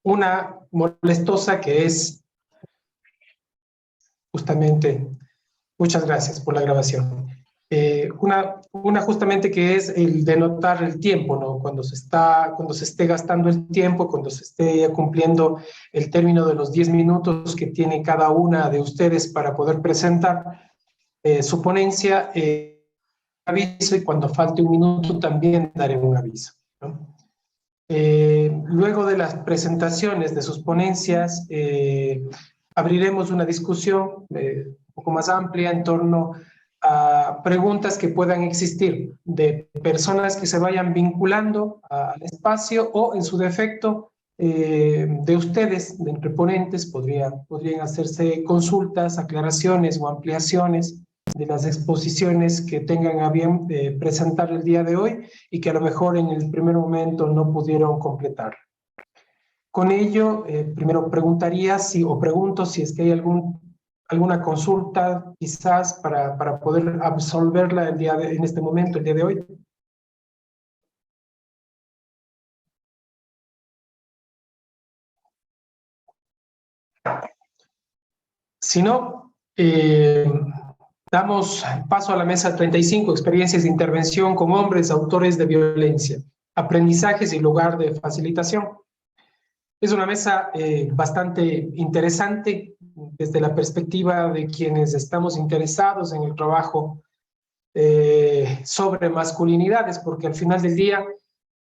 una molestosa que es justamente, muchas gracias por la grabación. Una justamente que es el denotar el tiempo, ¿no? Cuando se esté gastando el tiempo, cuando se esté cumpliendo el término de los 10 minutos que tiene cada una de ustedes para poder presentar su ponencia, aviso, y cuando falte un minuto también daré un aviso, ¿no? Luego de las presentaciones de sus ponencias, abriremos una discusión un poco más amplia en torno a preguntas que puedan existir de personas que se vayan vinculando al espacio o, en su defecto, de ustedes, de entre ponentes, podrían hacerse consultas, aclaraciones o ampliaciones de las exposiciones que tengan a bien presentar el día de hoy y que a lo mejor en el primer momento no pudieron completar. Con ello, primero preguntaría pregunto si es que hay alguna consulta quizás para poder absolverla en este momento, el día de hoy. Si no, damos paso a la mesa 35, experiencias de intervención con hombres autores de violencia, aprendizajes y lugar de facilitación. Es una mesa bastante interesante desde la perspectiva de quienes estamos interesados en el trabajo sobre masculinidades, porque al final del día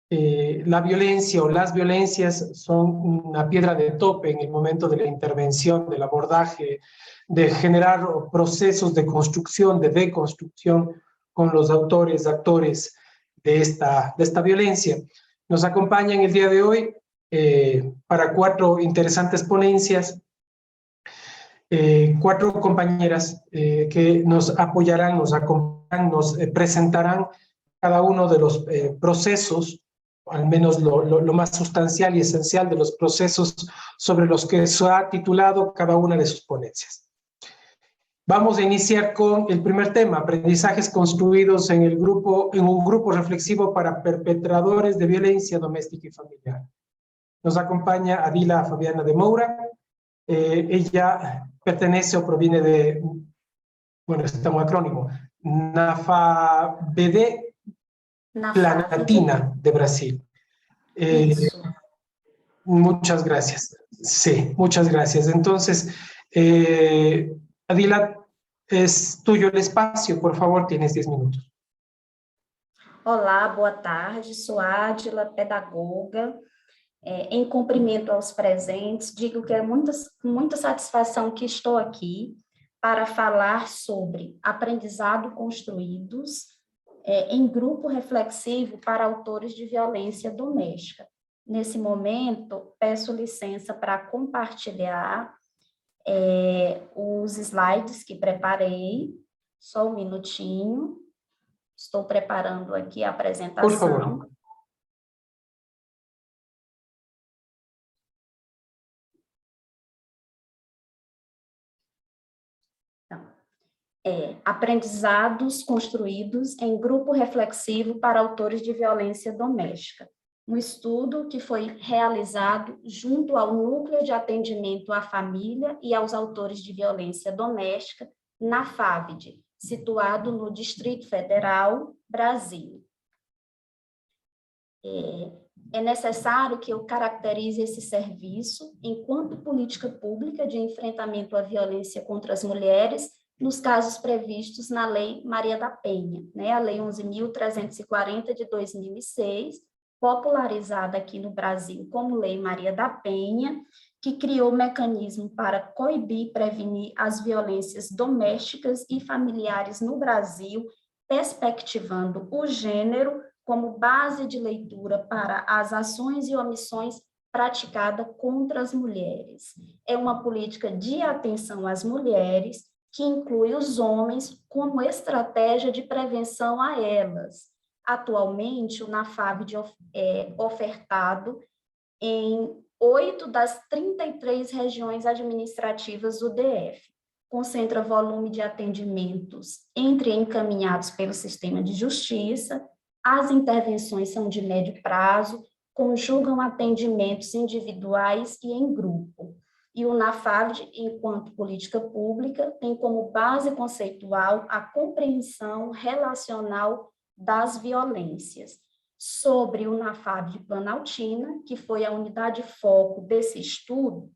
la violencia o las violencias son una piedra de tope en el momento de la intervención, del abordaje, de generar procesos de construcción, de deconstrucción con los autores, actores de esta violencia. Nos acompañan el día de hoy para 4 interesantes ponencias, 4 compañeras que nos apoyarán, nos presentarán cada uno de los procesos, al menos lo más sustancial y esencial de los procesos sobre los que se ha titulado cada una de sus ponencias. Vamos a iniciar con el primer tema, aprendizajes construidos en un grupo reflexivo para perpetradores de violencia doméstica y familiar. Nos acompaña Adila Fabiana de Moura. Ella pertenece o proviene de, bueno, este es un acrónimo, NAFABD Planatina de Brasil. Muchas gracias. Sí, muchas gracias. Entonces, Adila, es tuyo el espacio, por favor, tienes 10 minutos. Olá, boa tarde, sou Adila, pedagoga. Em cumprimento aos presentes, digo que é muita satisfação que estou aqui para falar sobre aprendizado construídos em grupo reflexivo para autores de violência doméstica. Nesse momento, peço licença para compartilhar os slides que preparei. Só um minutinho. Estou preparando aqui a apresentação. Por favor. Aprendizados construídos em grupo reflexivo para autores de violência doméstica. Um estudo que foi realizado junto ao Núcleo de Atendimento à Família e aos Autores de Violência Doméstica, na FAVD, situado no Distrito Federal, Brasil. É necessário que eu caracterize esse serviço enquanto política pública de enfrentamento à violência contra as mulheres nos casos previstos na Lei Maria da Penha, né? A Lei 11.340 de 2006, popularizada aqui no Brasil como Lei Maria da Penha, que criou mecanismo para coibir e prevenir as violências domésticas e familiares no Brasil, perspectivando o gênero como base de leitura para as ações e omissões praticadas contra as mulheres. É uma política de atenção às mulheres, que inclui os homens como estratégia de prevenção a elas. Atualmente, o NAFAVD é ofertado em 8 das 33 regiões administrativas do DF. Concentra volume de atendimentos encaminhados pelo sistema de justiça, as intervenções são de médio prazo, conjugam atendimentos individuais e em grupo. E o NAFAVD, enquanto política pública, tem como base conceitual a compreensão relacional das violências. Sobre o NAFAVD Planaltina, que foi a unidade foco desse estudo,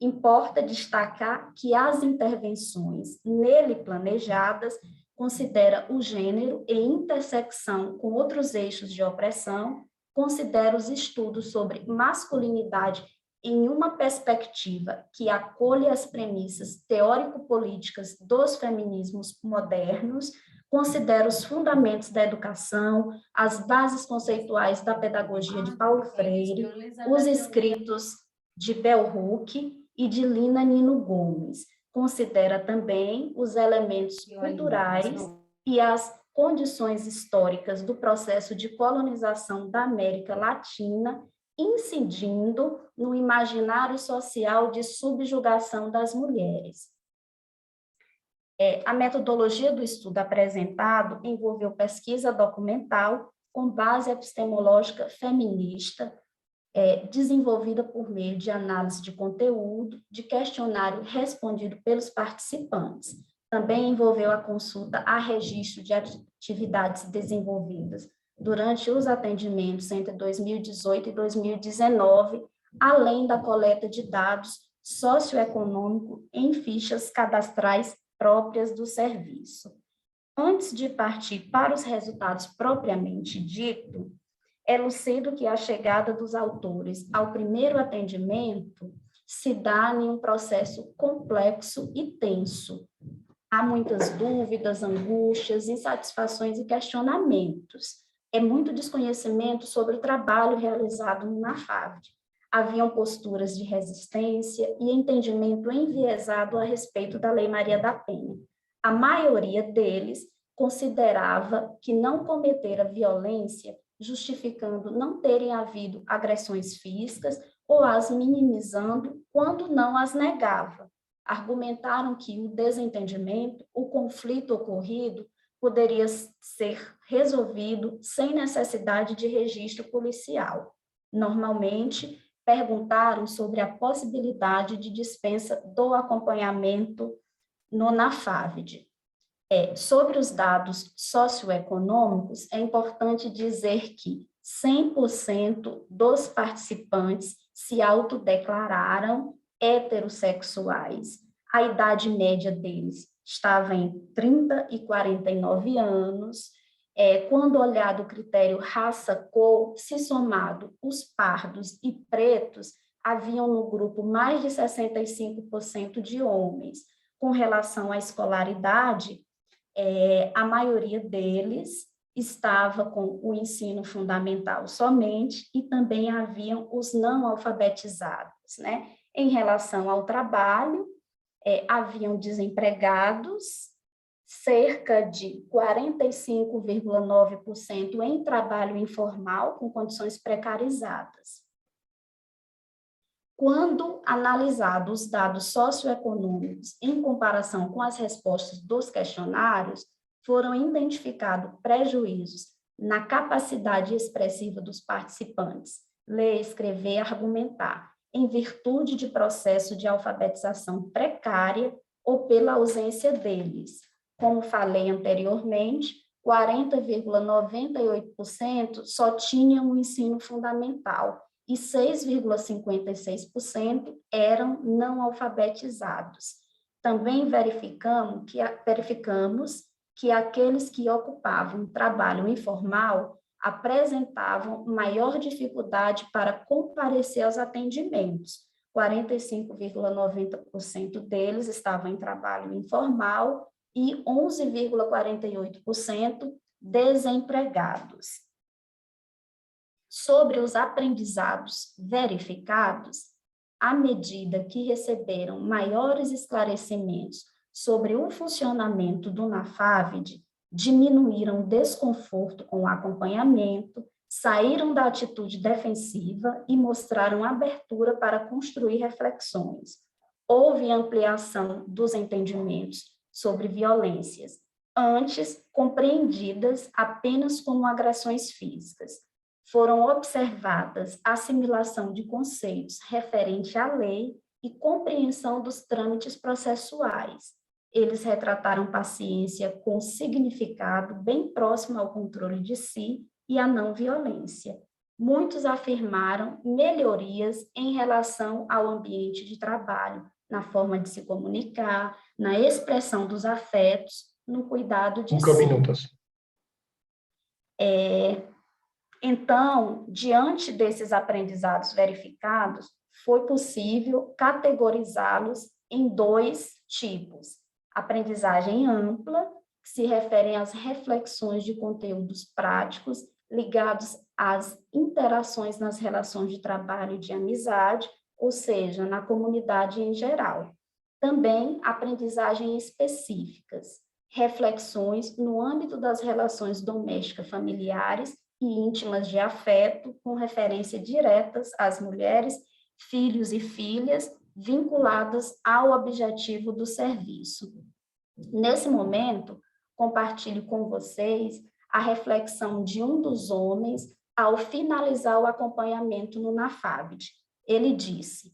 importa destacar que as intervenções nele planejadas considera o gênero em intersecção com outros eixos de opressão, considera os estudos sobre masculinidade em uma perspectiva que acolhe as premissas teórico-políticas dos feminismos modernos, considera os fundamentos da educação, as bases conceituais da pedagogia de Paulo Freire, os escritos de Bell Hooks e de Lina Nino Gomes. Considera também os elementos culturais e as condições históricas do processo de colonização da América Latina, incidindo no imaginário social de subjugação das mulheres. A metodologia do estudo apresentado envolveu pesquisa documental com base epistemológica feminista, desenvolvida por meio de análise de conteúdo, de questionário respondido pelos participantes. Também envolveu a consulta a registro de atividades desenvolvidas durante os atendimentos entre 2018 e 2019, além da coleta de dados socioeconômicos em fichas cadastrais próprias do serviço. Antes de partir para os resultados propriamente dito, é lucido que a chegada dos autores ao primeiro atendimento se dá em um processo complexo e tenso. Há muitas dúvidas, angústias, insatisfações e questionamentos. É muito desconhecimento sobre o trabalho realizado no NAFAVD. Haviam posturas de resistência e entendimento enviesado a respeito da Lei Maria da Penha. A maioria deles considerava que não cometera violência, justificando não terem havido agressões físicas ou as minimizando quando não as negava. Argumentaram que o desentendimento, o conflito ocorrido, poderia ser resolvido sem necessidade de registro policial. Normalmente, perguntaram sobre a possibilidade de dispensa do acompanhamento no NAFAVD. Sobre os dados socioeconômicos, é importante dizer que 100% dos participantes se autodeclararam heterossexuais. A idade média deles estava em 30 e 49 anos. Quando olhado o critério raça-cor, se somado os pardos e pretos, haviam no grupo mais de 65% de homens. Com relação à escolaridade, a maioria deles estava com o ensino fundamental somente e também haviam os não alfabetizados, né? Em relação ao trabalho, haviam desempregados, cerca de 45,9% em trabalho informal, com condições precarizadas. Quando analisados os dados socioeconômicos em comparação com as respostas dos questionários, foram identificados prejuízos na capacidade expressiva dos participantes, ler, escrever, argumentar, em virtude de processo de alfabetização precária ou pela ausência deles. Como falei anteriormente, 40,98% só tinham o ensino fundamental e 6,56% eram não alfabetizados. Também verificamos que aqueles que ocupavam trabalho informal apresentavam maior dificuldade para comparecer aos atendimentos. 45,90% deles estavam em trabalho informal e 11,48% desempregados. Sobre os aprendizados verificados, à medida que receberam maiores esclarecimentos sobre o funcionamento do NAFAVD, diminuíram o desconforto com o acompanhamento, saíram da atitude defensiva e mostraram abertura para construir reflexões. Houve ampliação dos entendimentos sobre violências, antes compreendidas apenas como agressões físicas. foram observadas assimilação de conceitos referente à lei e compreensão dos trâmites processuais. Eles retrataram paciência com significado bem próximo ao controle de si e à não violência. Muitos afirmaram melhorias em relação ao ambiente de trabalho, na forma de se comunicar, na expressão dos afetos, no cuidado de 5 si. minutos. Então, diante desses aprendizados verificados, foi possível categorizá-los em 2 tipos. Aprendizagem ampla, que se referem às reflexões de conteúdos práticos ligados às interações nas relações de trabalho e de amizade, ou seja, na comunidade em geral. Também aprendizagem específicas, reflexões no âmbito das relações domésticas familiares e íntimas de afeto, com referência diretas às mulheres, filhos e filhas, vinculadas ao objetivo do serviço. Nesse momento, compartilho com vocês a reflexão de um dos homens ao finalizar o acompanhamento no NAFABD. Ele disse: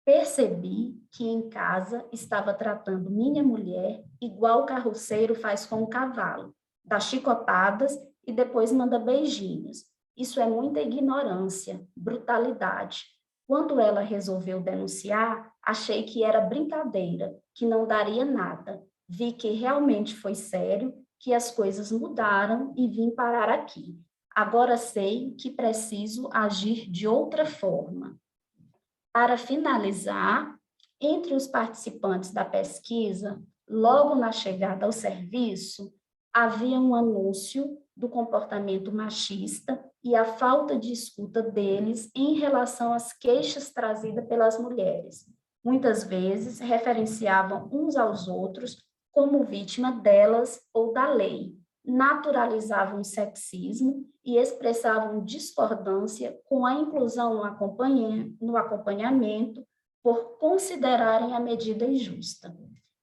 percebi que em casa estava tratando minha mulher igual o carroceiro faz com o cavalo, dá chicotadas e depois manda beijinhos. Isso é muita ignorância, brutalidade. Quando ela resolveu denunciar, achei que era brincadeira, que não daria nada. Vi que realmente foi sério, que as coisas mudaram e vim parar aqui. Agora sei que preciso agir de outra forma. Para finalizar, entre os participantes da pesquisa, logo na chegada ao serviço, havia um anúncio do comportamento machista e a falta de escuta deles em relação às queixas trazidas pelas mulheres. Muitas vezes referenciavam uns aos outros como vítima delas ou da lei, naturalizavam o sexismo e expressavam discordância com a inclusão no acompanhamento por considerarem a medida injusta.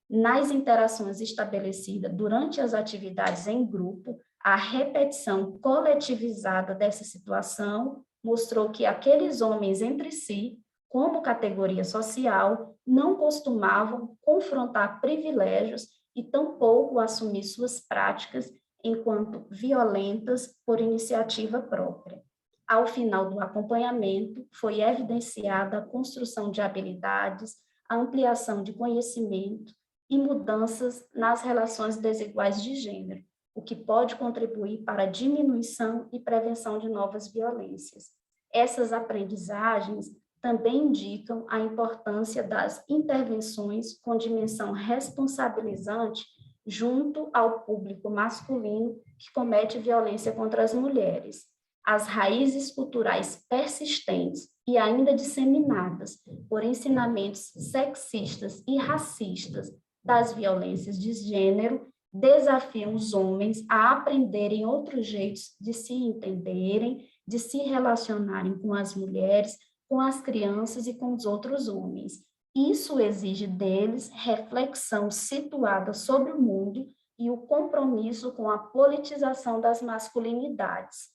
Nas interações estabelecidas durante as atividades em grupo, a repetição coletivizada dessa situação mostrou que aqueles homens entre si, como categoria social, não costumavam confrontar privilégios e tampouco assumir suas práticas enquanto violentas por iniciativa própria. Ao final do acompanhamento, foi evidenciada a construção de habilidades, a ampliação de conhecimento e mudanças nas relações desiguais de gênero, o que pode contribuir para a diminuição e prevenção de novas violências. Essas aprendizagens também indicam a importância das intervenções com dimensão responsabilizante junto ao público masculino que comete violência contra as mulheres. As raízes culturais persistentes e ainda disseminadas por ensinamentos sexistas e racistas das violências de gênero desafiam os homens a aprenderem outros jeitos de se entenderem, de se relacionarem com as mulheres, com as crianças e com os outros homens. Isso exige deles reflexão situada sobre o mundo e o compromisso com a politização das masculinidades.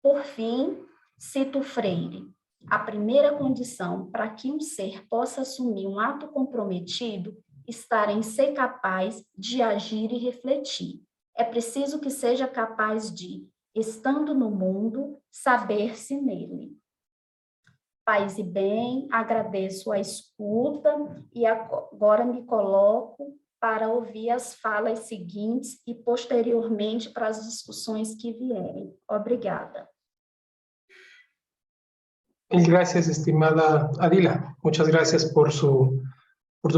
Por fim, cito Freire: a primeira condição para que um ser possa assumir um ato comprometido está em ser capaz de agir e refletir. É preciso que seja capaz de, estando no mundo, saber-se nele. Paz e bem, agradeço a escuta e agora me coloco para ouvir as falas seguintes e posteriormente para as discussões que vierem. Obrigada. Gracias, estimada Adila. Muchas gracias por su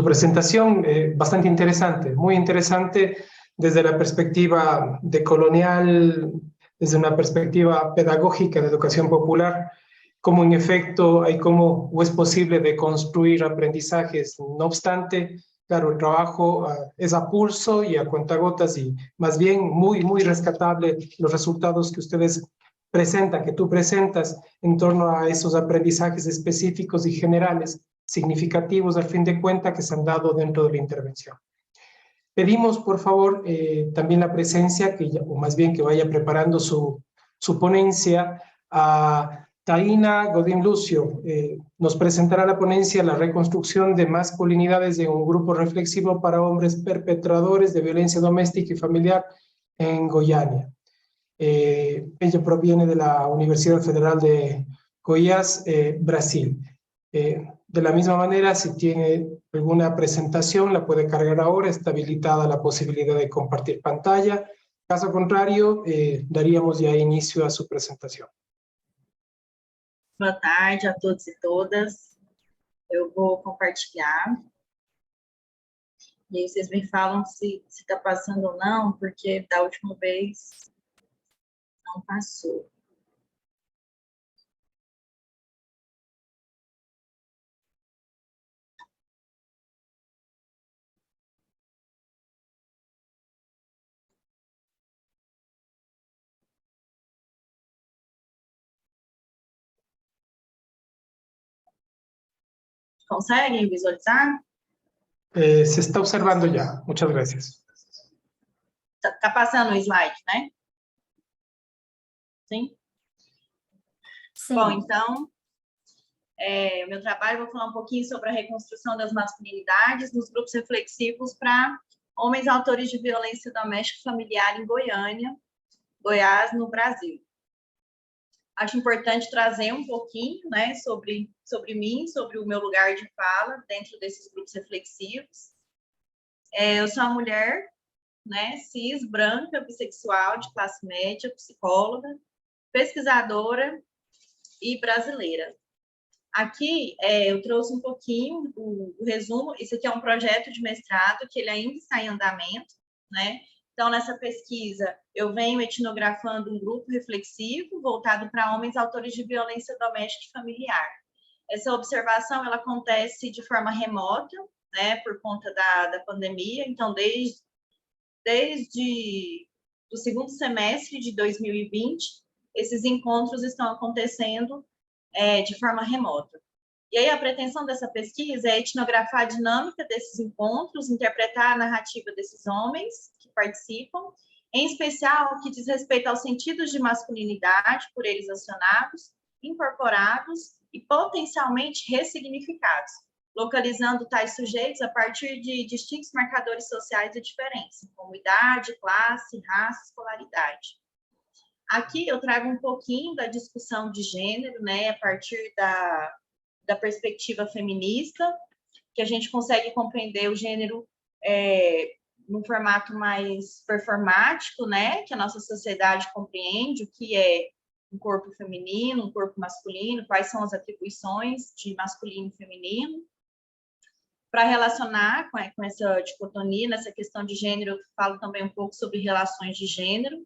presentación. Bastante interesante, muy interesante desde la perspectiva decolonial, desde una perspectiva pedagógica de educación popular, cómo en efecto hay cómo es posible de construir aprendizajes. No obstante, claro, el trabajo es a pulso y a cuentagotas y más bien muy rescatable los resultados que ustedes presentan, que tú presentas en torno a esos aprendizajes específicos y generales, significativos al fin de cuentas que se han dado dentro de la intervención. Pedimos, por favor, también la presencia, o más bien que vaya preparando su ponencia, A Taina Godín Lucio nos presentará la ponencia La reconstrucción de masculinidades de un grupo reflexivo para hombres perpetradores de violencia doméstica y familiar en Goiânia. Ella proviene de la Universidad Federal de Goiás, Brasil. De la misma manera, si tiene alguna presentación, la puede cargar ahora, está habilitada la posibilidad de compartir pantalla. Caso contrario, daríamos ya inicio a su presentación. Boa tarde a todos e todas. Eu vou compartilhar. E aí vocês me falam se está passando ou não, porque da última vez não passou. Conseguem visualizar? Se está observando ya. Muchas gracias. Está passando o slide, né? Sim? Sim. Bom, então, o meu trabalho, eu vou falar um pouquinho sobre a reconstrução das masculinidades nos grupos reflexivos para homens autores de violência doméstica e familiar em Goiânia, Goiás, no Brasil. Acho importante trazer um pouquinho, né, sobre mim, sobre o meu lugar de fala dentro desses grupos reflexivos. Eu sou uma mulher, né, cis, branca, bissexual, de classe média, psicóloga, pesquisadora e brasileira. Aqui eu trouxe um pouquinho o resumo. Isso aqui é um projeto de mestrado que ele ainda está em andamento, né? Então, nessa pesquisa, eu venho etnografando um grupo reflexivo voltado para homens autores de violência doméstica e familiar. Essa observação, ela acontece de forma remota, né, por conta da pandemia. Então, desde o segundo semestre de 2020, esses encontros estão acontecendo de forma remota. E aí, a pretensão dessa pesquisa é etnografar a dinâmica desses encontros, interpretar a narrativa desses homens que participam, em especial o que diz respeito aos sentidos de masculinidade por eles acionados, incorporados e potencialmente ressignificados, localizando tais sujeitos a partir de distintos marcadores sociais de diferença, como idade, classe, raça, escolaridade. Aqui eu trago um pouquinho da discussão de gênero, né, a partir da perspectiva feminista, que a gente consegue compreender o gênero num formato mais performático, né, que a nossa sociedade compreende o que é um corpo feminino, um corpo masculino, quais são as atribuições de masculino e feminino. Para relacionar com essa dicotomia, nessa questão de gênero, eu falo também um pouco sobre relações de gênero,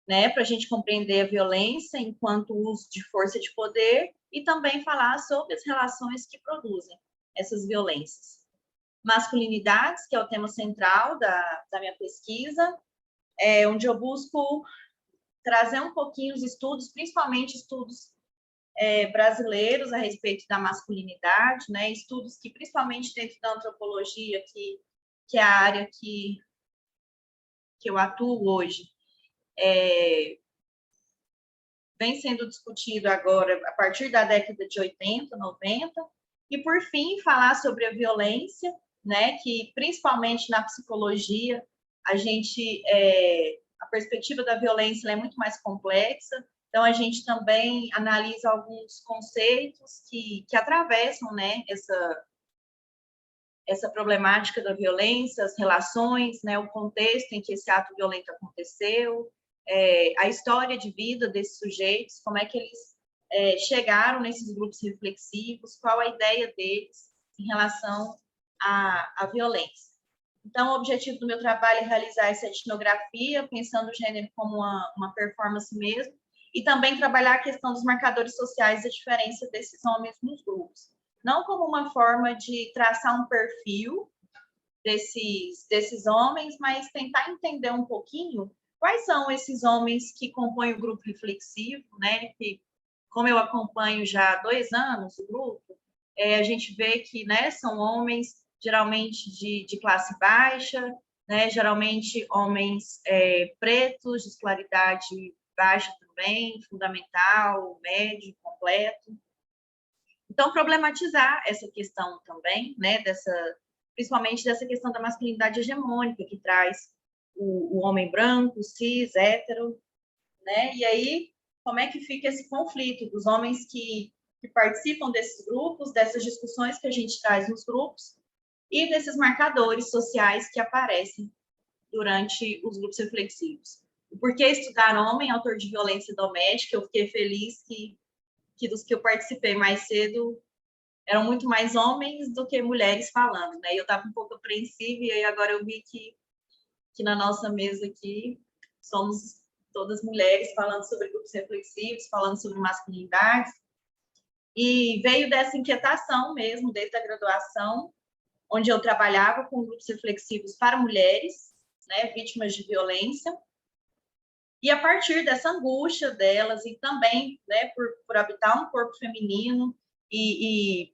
né, para a gente compreender a violência enquanto uso de força de poder e também falar sobre as relações que produzem essas violências. Masculinidades, que é o tema central da minha pesquisa, onde eu busco trazer um pouquinho os estudos, principalmente estudos brasileiros a respeito da masculinidade, né, estudos que, principalmente dentro da antropologia, que é a área que eu atuo hoje, vem sendo discutido agora a partir da década de 80, 90, e, por fim, falar sobre a violência, né, que, principalmente na psicologia, a perspectiva da violência é muito mais complexa, então a gente também analisa alguns conceitos que atravessam, né, essa problemática da violência, as relações, né, o contexto em que esse ato violento aconteceu, a história de vida desses sujeitos, como é que eles chegaram nesses grupos reflexivos, qual a ideia deles em relação à violência. Então, o objetivo do meu trabalho é realizar essa etnografia, pensando o gênero como uma performance mesmo, e também trabalhar a questão dos marcadores sociais e a diferença desses homens nos grupos. Não como uma forma de traçar um perfil desses homens, mas tentar entender um pouquinho quais são esses homens que compõem o grupo reflexivo, né? Que, como eu acompanho já há 2 anos o grupo, a gente vê que, né, são homens geralmente de classe baixa, né, geralmente homens pretos, de escolaridade baixa também, fundamental, médio, completo. Então, problematizar essa questão também, né, principalmente dessa questão da masculinidade hegemônica, que traz o homem branco, cis, hétero, né? E aí, como é que fica esse conflito dos homens que participam desses grupos, dessas discussões que a gente traz nos grupos, e desses marcadores sociais que aparecem durante os grupos reflexivos. O porquê estudar homem, autor de violência doméstica? Eu fiquei feliz que dos que eu participei mais cedo, eram muito mais homens do que mulheres falando, né? E eu estava um pouco apreensiva, e aí agora eu vi que na nossa mesa aqui somos todas mulheres falando sobre grupos reflexivos, falando sobre masculinidades, e veio dessa inquietação mesmo, desde a graduação, onde eu trabalhava com grupos reflexivos para mulheres, né, vítimas de violência, e a partir dessa angústia delas, e também, né, por habitar um corpo feminino, e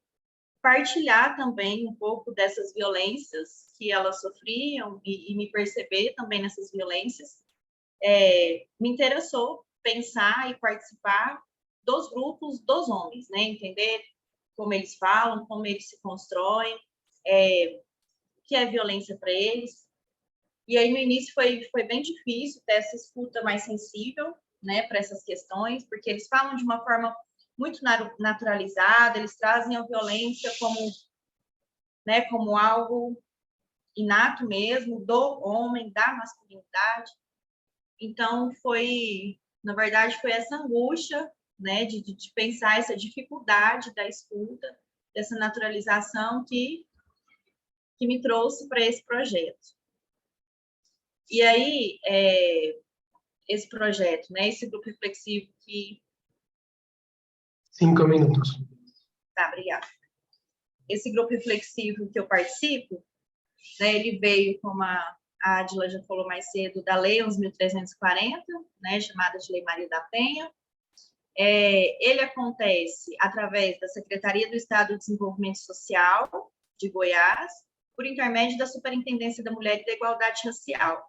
partilhar também um pouco dessas violências que elas sofriam, e me perceber também nessas violências, me interessou pensar e participar dos grupos dos homens, né, entender como eles falam, como eles se constroem, o que é violência para eles. E aí, no início, foi bem difícil ter essa escuta mais sensível, né, para essas questões, porque eles falam de uma forma muito naturalizada, eles trazem a violência como, né, como algo inato mesmo, do homem, da masculinidade. Então, na verdade, foi essa angústia, né, de pensar essa dificuldade da escuta, dessa naturalização que me trouxe para esse projeto. E aí, esse projeto, né, esse grupo reflexivo que... 5 minutos. Tá, obrigada. Esse grupo reflexivo que eu participo, né, ele veio, como a Adila já falou mais cedo, da Lei 11.340, né, chamada de Lei Maria da Penha. Ele acontece através da Secretaria do Estado de Desenvolvimento Social de Goiás, por intermédio da Superintendência da Mulher e da Igualdade Racial.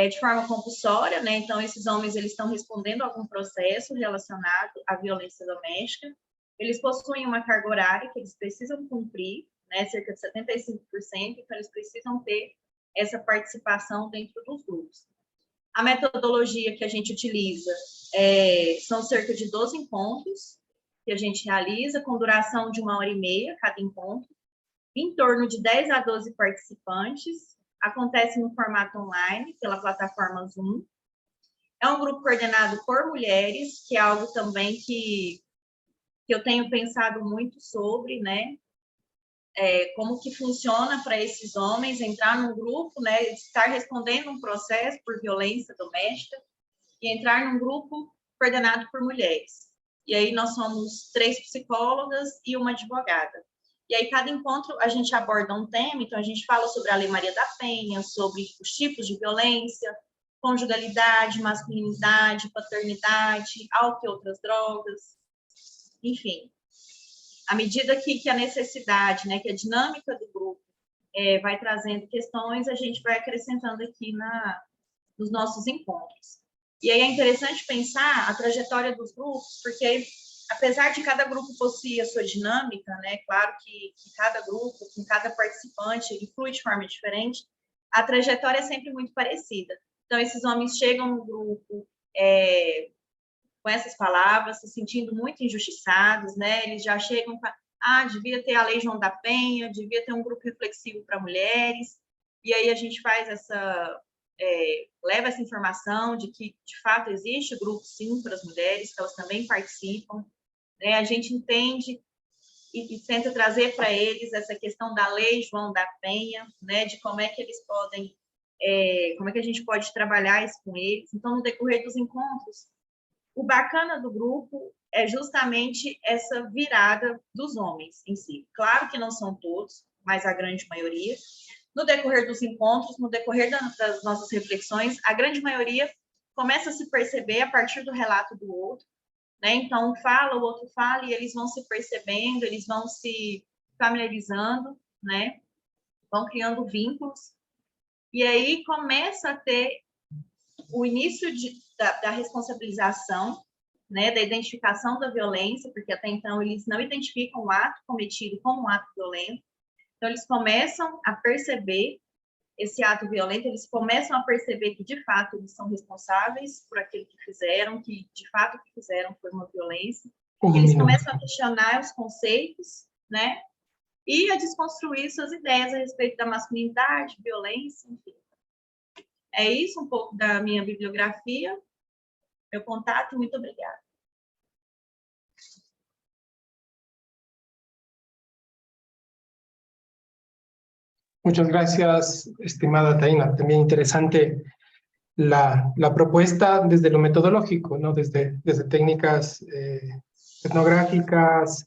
De forma compulsória, né? Então, esses homens eles estão respondendo a algum processo relacionado à violência doméstica. Eles possuem uma carga horária que eles precisam cumprir, né? Cerca de 75%, então eles precisam ter essa participação dentro dos grupos. A metodologia que a gente utiliza são cerca de 12 encontros que a gente realiza, com duração de 1h30 cada encontro, em torno de 10 a 12 participantes. Acontece no formato online, pela plataforma Zoom. É um grupo coordenado por mulheres, que é algo também que eu tenho pensado muito sobre, né? Como que funciona para esses homens entrar num grupo, né? Estar respondendo um processo por violência doméstica e entrar num grupo coordenado por mulheres. E aí nós somos 3 psicólogas e uma advogada. E aí, cada encontro, a gente aborda um tema, então a gente fala sobre a Lei Maria da Penha, sobre os tipos de violência, conjugalidade, masculinidade, paternidade, álcool e outras drogas, enfim. À medida que a necessidade, né, que a dinâmica do grupo vai trazendo questões, a gente vai acrescentando aqui nos nossos encontros. E aí é interessante pensar a trajetória dos grupos, porque apesar de cada grupo possuir a sua dinâmica, né, claro que cada grupo, com cada participante, ele flui de forma diferente, a trajetória é sempre muito parecida. Então, esses homens chegam no grupo com essas palavras, se sentindo muito injustiçados, né, eles já chegam com devia ter a Lei João da Penha, devia ter um grupo reflexivo para mulheres, e aí a gente faz leva essa informação de que, de fato, existe grupo, sim, para as mulheres, que elas também participam, né? A gente entende e tenta trazer para eles essa questão da Lei João da Penha, né? De como é que eles podem, como é que a gente pode trabalhar isso com eles. Então, no decorrer dos encontros, o bacana do grupo é justamente essa virada dos homens em si. Claro que não são todos, mas a grande maioria. No decorrer dos encontros, no decorrer das nossas reflexões, a grande maioria começa a se perceber a partir do relato do outro, né? Então, o outro fala, e eles vão se percebendo, eles vão se familiarizando, né? Vão criando vínculos, e aí começa a ter o início da responsabilização, né, da identificação da violência, porque até então eles não identificam o ato cometido como um ato violento. Então, eles começam a perceber esse ato violento, eles começam a perceber que, de fato, eles são responsáveis por aquilo que fizeram, que, de fato, o que fizeram foi uma violência. Eles começam a questionar os conceitos, né, e a desconstruir suas ideias a respeito da masculinidade, violência, enfim. É isso, um pouco da minha bibliografia, meu contato, muito obrigada. Muchas gracias, estimada Taina. También interesante la propuesta desde lo metodológico, ¿no? Desde técnicas etnográficas,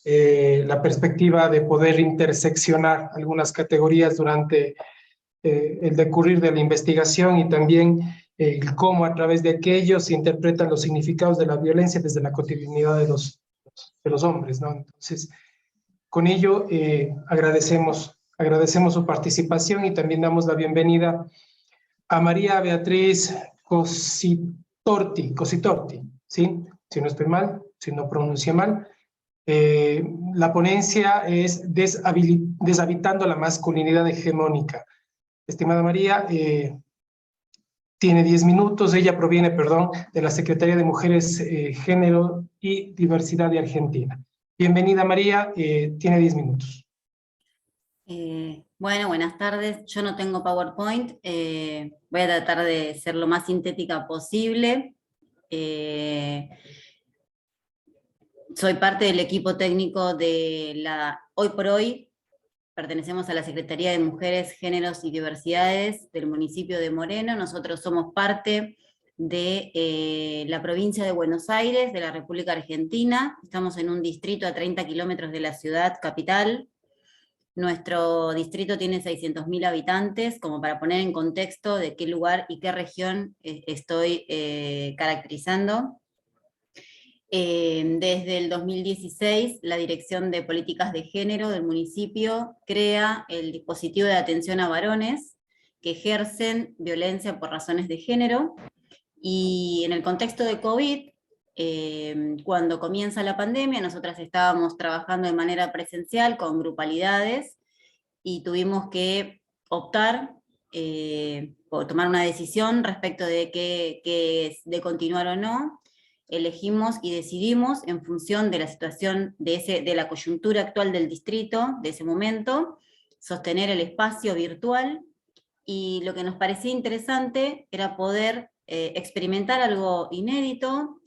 la perspectiva de poder interseccionar algunas categorías durante el decurrir de la investigación y también el cómo a través de aquello se interpretan los significados de la violencia desde la cotidianidad de los hombres, ¿no? Entonces, con ello agradecemos su participación y también damos la bienvenida a María Beatriz Cositorti, ¿sí? Si no estoy mal, si no pronuncio mal. La ponencia es Deshabitando la masculinidad hegemónica. Estimada María, tiene 10 minutos. Ella proviene, de la Secretaría de Mujeres, Género y Diversidad de Argentina. Bienvenida, María, tiene 10 minutos. Bueno, buenas tardes. Yo no tengo PowerPoint. Voy a tratar de ser lo más sintética posible. Soy parte del equipo técnico de Hoy por Hoy. Pertenecemos a la Secretaría de Mujeres, Géneros y Diversidades del municipio de Moreno. Nosotros somos parte de la provincia de Buenos Aires, de la República Argentina. Estamos en un distrito a 30 kilómetros de la ciudad capital. Nuestro distrito tiene 600.000 habitantes, como para poner en contexto de qué lugar y qué región estoy caracterizando. Desde el 2016, la Dirección de Políticas de Género del municipio crea el dispositivo de atención a varones que ejercen violencia por razones de género, y en el contexto de COVID, cuando comienza la pandemia, nosotras estábamos trabajando de manera presencial con grupalidades y tuvimos que optar por tomar una decisión respecto de continuar o no. Elegimos y decidimos en función de la situación de la coyuntura actual del distrito, de ese momento, sostener el espacio virtual, y lo que nos parecía interesante era poder experimentar algo inédito,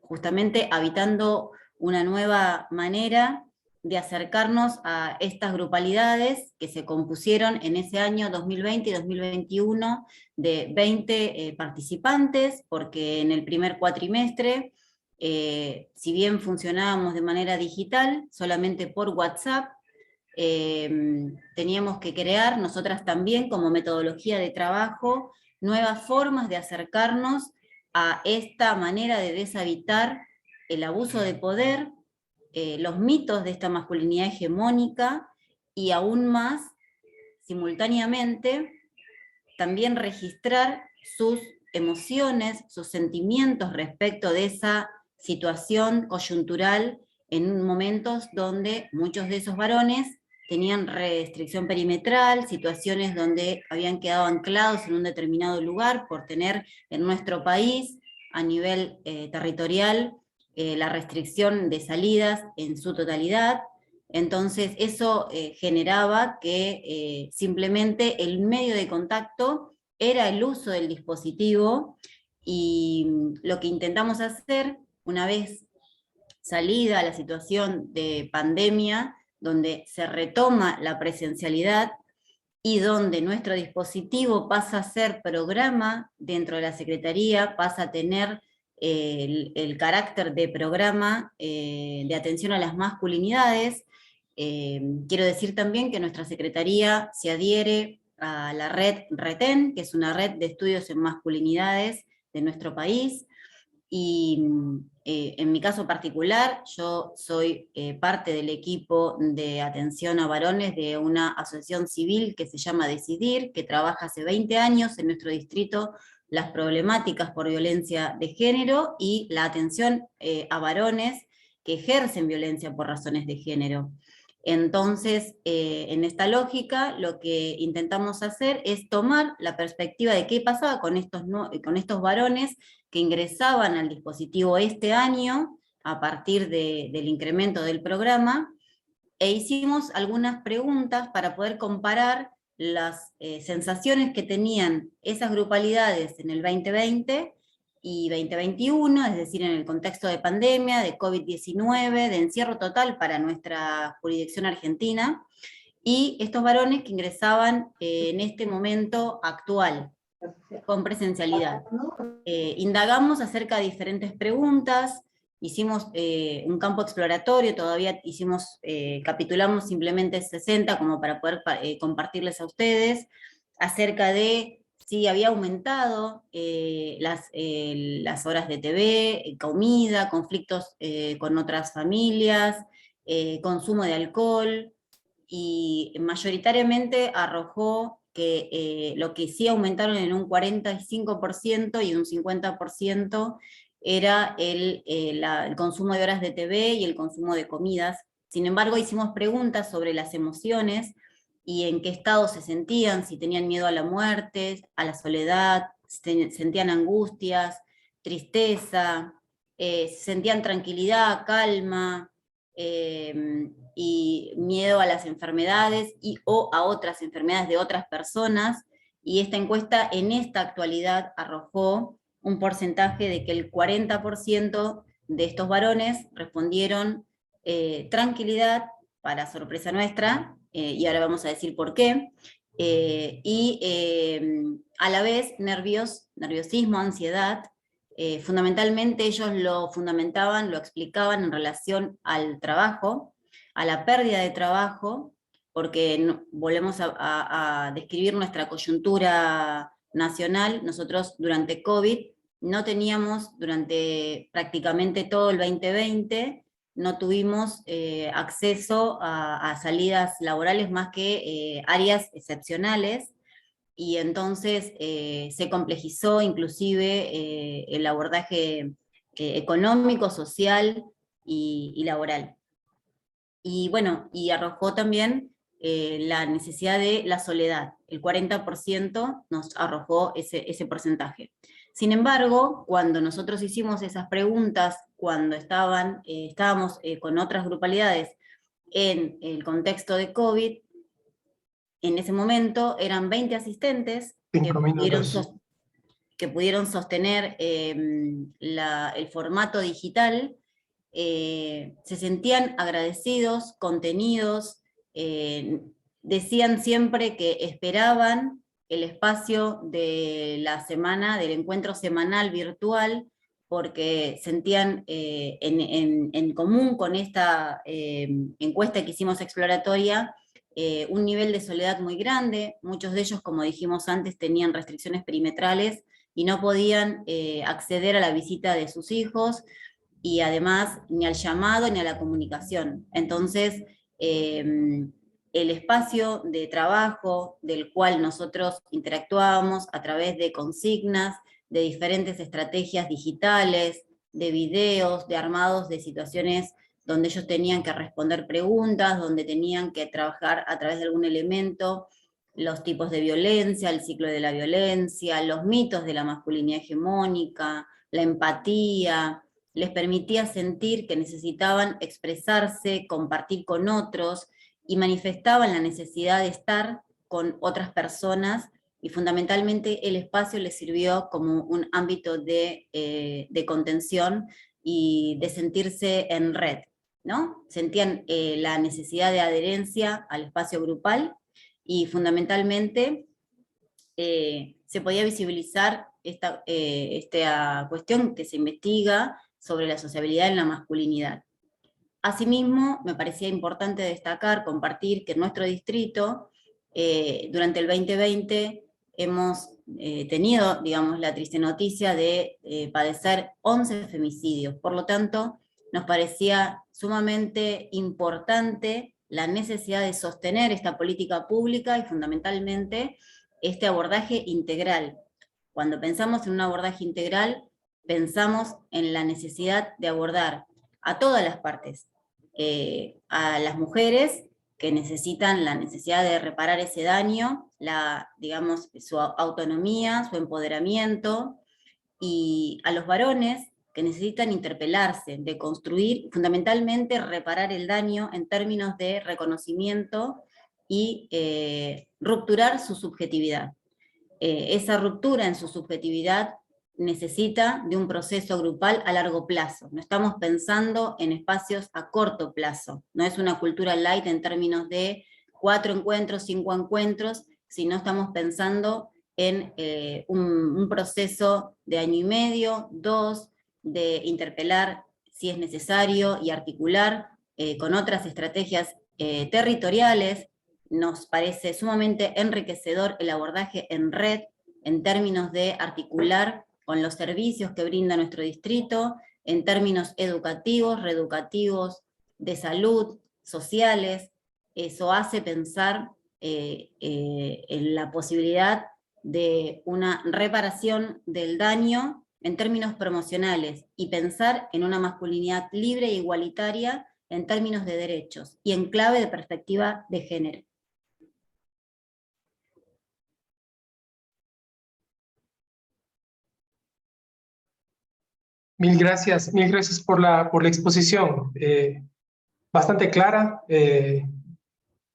justamente habitando una nueva manera de acercarnos a estas grupalidades que se compusieron en ese año 2020 y 2021 de 20 participantes, porque en el primer cuatrimestre, si bien funcionábamos de manera digital, solamente por WhatsApp, teníamos que crear, nosotras también como metodología de trabajo, nuevas formas de acercarnos a esta manera de deshabitar el abuso de poder, los mitos de esta masculinidad hegemónica, y aún más, simultáneamente, también registrar sus emociones, sus sentimientos respecto de esa situación coyuntural en momentos donde muchos de esos varones tenían restricción perimetral, situaciones donde habían quedado anclados en un determinado lugar por tener en nuestro país, a nivel territorial, la restricción de salidas en su totalidad. Entonces eso generaba que simplemente el medio de contacto era el uso del dispositivo, y lo que intentamos hacer, una vez salida la situación de pandemia, donde se retoma la presencialidad y donde nuestro dispositivo pasa a ser programa dentro de la Secretaría, pasa a tener el carácter de programa de atención a las masculinidades. Quiero decir también que nuestra Secretaría se adhiere a la red RETEN, que es una red de estudios en masculinidades de nuestro país, y en mi caso particular, yo soy parte del equipo de atención a varones de una asociación civil que se llama Decidir, que trabaja hace 20 años en nuestro distrito las problemáticas por violencia de género y la atención a varones que ejercen violencia por razones de género. Entonces, en esta lógica, lo que intentamos hacer es tomar la perspectiva de qué pasaba con estos varones que ingresaban al dispositivo este año, a partir del incremento del programa, e hicimos algunas preguntas para poder comparar las sensaciones que tenían esas grupalidades en el 2020 y 2021, es decir, en el contexto de pandemia, de COVID-19, de encierro total para nuestra jurisdicción argentina, y estos varones que ingresaban en este momento actual, con presencialidad. Indagamos acerca de diferentes preguntas, hicimos un campo exploratorio, todavía capitulamos simplemente 60 como para poder compartirles a ustedes, acerca de si había aumentado las horas de TV, comida, conflictos con otras familias, consumo de alcohol, y mayoritariamente arrojó que lo que sí aumentaron en un 45% y un 50% era el consumo de horas de TV y el consumo de comidas. Sin embargo, hicimos preguntas sobre las emociones y en qué estado se sentían, si tenían miedo a la muerte, a la soledad, sentían angustias, tristeza, sentían tranquilidad, calma, y miedo a las enfermedades o a otras enfermedades de otras personas, y esta encuesta en esta actualidad arrojó un porcentaje de que el 40% de estos varones respondieron tranquilidad, para sorpresa nuestra, y ahora vamos a decir por qué, a la vez nerviosismo, ansiedad. Fundamentalmente ellos lo fundamentaban, lo explicaban en relación al trabajo, a la pérdida de trabajo, porque volvemos a describir nuestra coyuntura nacional. Nosotros durante COVID no teníamos, durante prácticamente todo el 2020, no tuvimos acceso a salidas laborales más que áreas excepcionales, y entonces se complejizó inclusive el abordaje económico, social y laboral. Y bueno, y arrojó también la necesidad de la soledad. El 40% nos arrojó ese porcentaje. Sin embargo, cuando nosotros hicimos esas preguntas, cuando estábamos con otras grupalidades en el contexto de COVID, en ese momento eran 20 asistentes que pudieron sostener el formato digital. Se sentían agradecidos, contenidos, decían siempre que esperaban el espacio de la semana, del encuentro semanal virtual, porque sentían en común con esta encuesta que hicimos exploratoria, un nivel de soledad muy grande. Muchos de ellos, como dijimos antes, tenían restricciones perimetrales y no podían acceder a la visita de sus hijos, y además ni al llamado ni a la comunicación. Entonces, el espacio de trabajo del cual nosotros interactuábamos a través de consignas, de diferentes estrategias digitales, de videos, de armados de situaciones donde ellos tenían que responder preguntas, donde tenían que trabajar a través de algún elemento, los tipos de violencia, el ciclo de la violencia, los mitos de la masculinidad hegemónica, la empatía, les permitía sentir que necesitaban expresarse, compartir con otros, y manifestaban la necesidad de estar con otras personas, y fundamentalmente el espacio les sirvió como un ámbito de contención y de sentirse en red, ¿no? Sentían la necesidad de adherencia al espacio grupal, y fundamentalmente se podía visibilizar esta cuestión que se investiga sobre la sociabilidad en la masculinidad. Asimismo, me parecía importante destacar, compartir, que en nuestro distrito, durante el 2020, hemos tenido, digamos, la triste noticia de padecer 11 femicidios. Por lo tanto, nos parecía sumamente importante la necesidad de sostener esta política pública y fundamentalmente este abordaje integral. Cuando pensamos en un abordaje integral, pensamos en la necesidad de abordar a todas las partes, a las mujeres que necesitan la necesidad de reparar ese daño, digamos, su autonomía, su empoderamiento, y a los varones que necesitan interpelarse, de construir, fundamentalmente reparar el daño en términos de reconocimiento y rupturar su subjetividad. Esa ruptura en su subjetividad necesita de un proceso grupal a largo plazo. No estamos pensando en espacios a corto plazo. No es una cultura light en términos de 4 encuentros, 5 encuentros, sino estamos pensando en un proceso de año y medio, 2, de interpelar si es necesario y articular con otras estrategias territoriales. Nos parece sumamente enriquecedor el abordaje en red, en términos de articular con los servicios que brinda nuestro distrito, en términos educativos, reeducativos, de salud, sociales. Eso hace pensar en la posibilidad de una reparación del daño en términos promocionales, y pensar en una masculinidad libre e igualitaria en términos de derechos, y en clave de perspectiva de género. Mil gracias por la exposición. Bastante clara,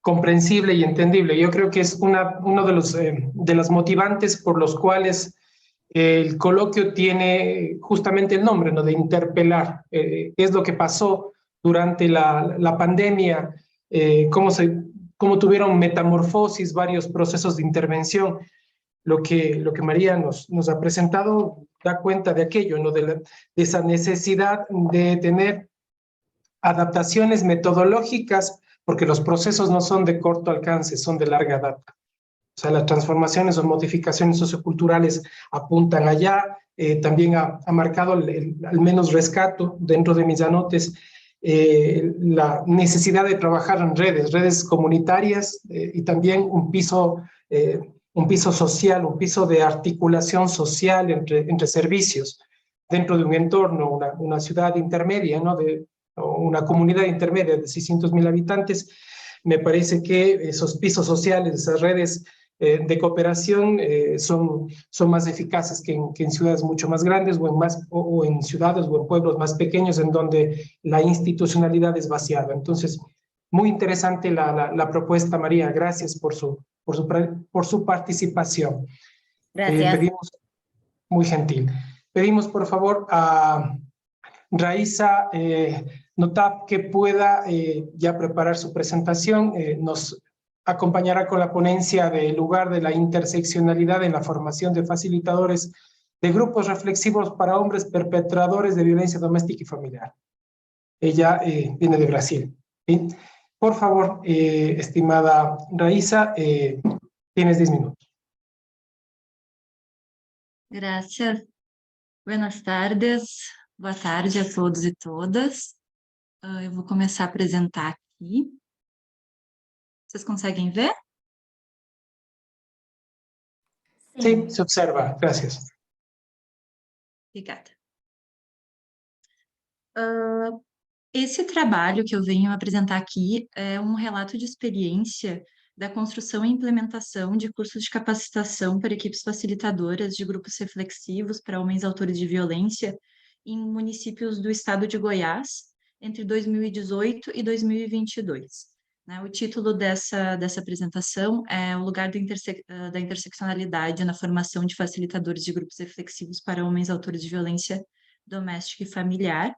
comprensible y entendible. Yo creo que es uno de los motivantes por los cuales el coloquio tiene justamente el nombre, ¿no? De interpelar. Es lo que pasó durante la pandemia, cómo tuvieron metamorfosis varios procesos de intervención. Lo que María nos ha presentado da cuenta de aquello, ¿no? De esa necesidad de tener adaptaciones metodológicas, porque los procesos no son de corto alcance, son de larga data. O sea, las transformaciones o modificaciones socioculturales apuntan allá. También ha marcado, al menos rescato dentro de mis anotes, la necesidad de trabajar en redes comunitarias, y también un piso social, un piso de articulación social entre servicios dentro de un entorno, una ciudad intermedia, ¿no? O una comunidad intermedia de 600.000 habitantes. Me parece que esos pisos sociales, esas redes de cooperación son más eficaces que en ciudades mucho más grandes, o en ciudades o en pueblos más pequeños, en donde la institucionalidad es vaciada. Entonces, muy interesante la propuesta, María. Gracias por su participación. Gracias. Muy gentil. Pedimos, por favor, a Raiza Notab que pueda ya preparar su presentación. Nos acompañará con la ponencia del lugar de la interseccionalidad en la formación de facilitadores de grupos reflexivos para hombres perpetradores de violencia doméstica y familiar. Ella viene de Brasil. ¿Sí? Por favor, estimada Raiza, tienes 10 minutos. Gracias. Buenas tardes. Boa tarde a todos e todas. Eu vou começar a apresentar aqui. Vocês conseguem ver? Sí, se observa. Gracias. Obrigada. Esse trabalho que eu venho apresentar aqui é um relato de experiência da construção e implementação de cursos de capacitação para equipes facilitadoras de grupos reflexivos para homens autores de violência em municípios do estado de Goiás, entre 2018 e 2022. O título dessa apresentação é o lugar da interseccionalidade na formação de facilitadores de grupos reflexivos para homens autores de violência doméstica e familiar.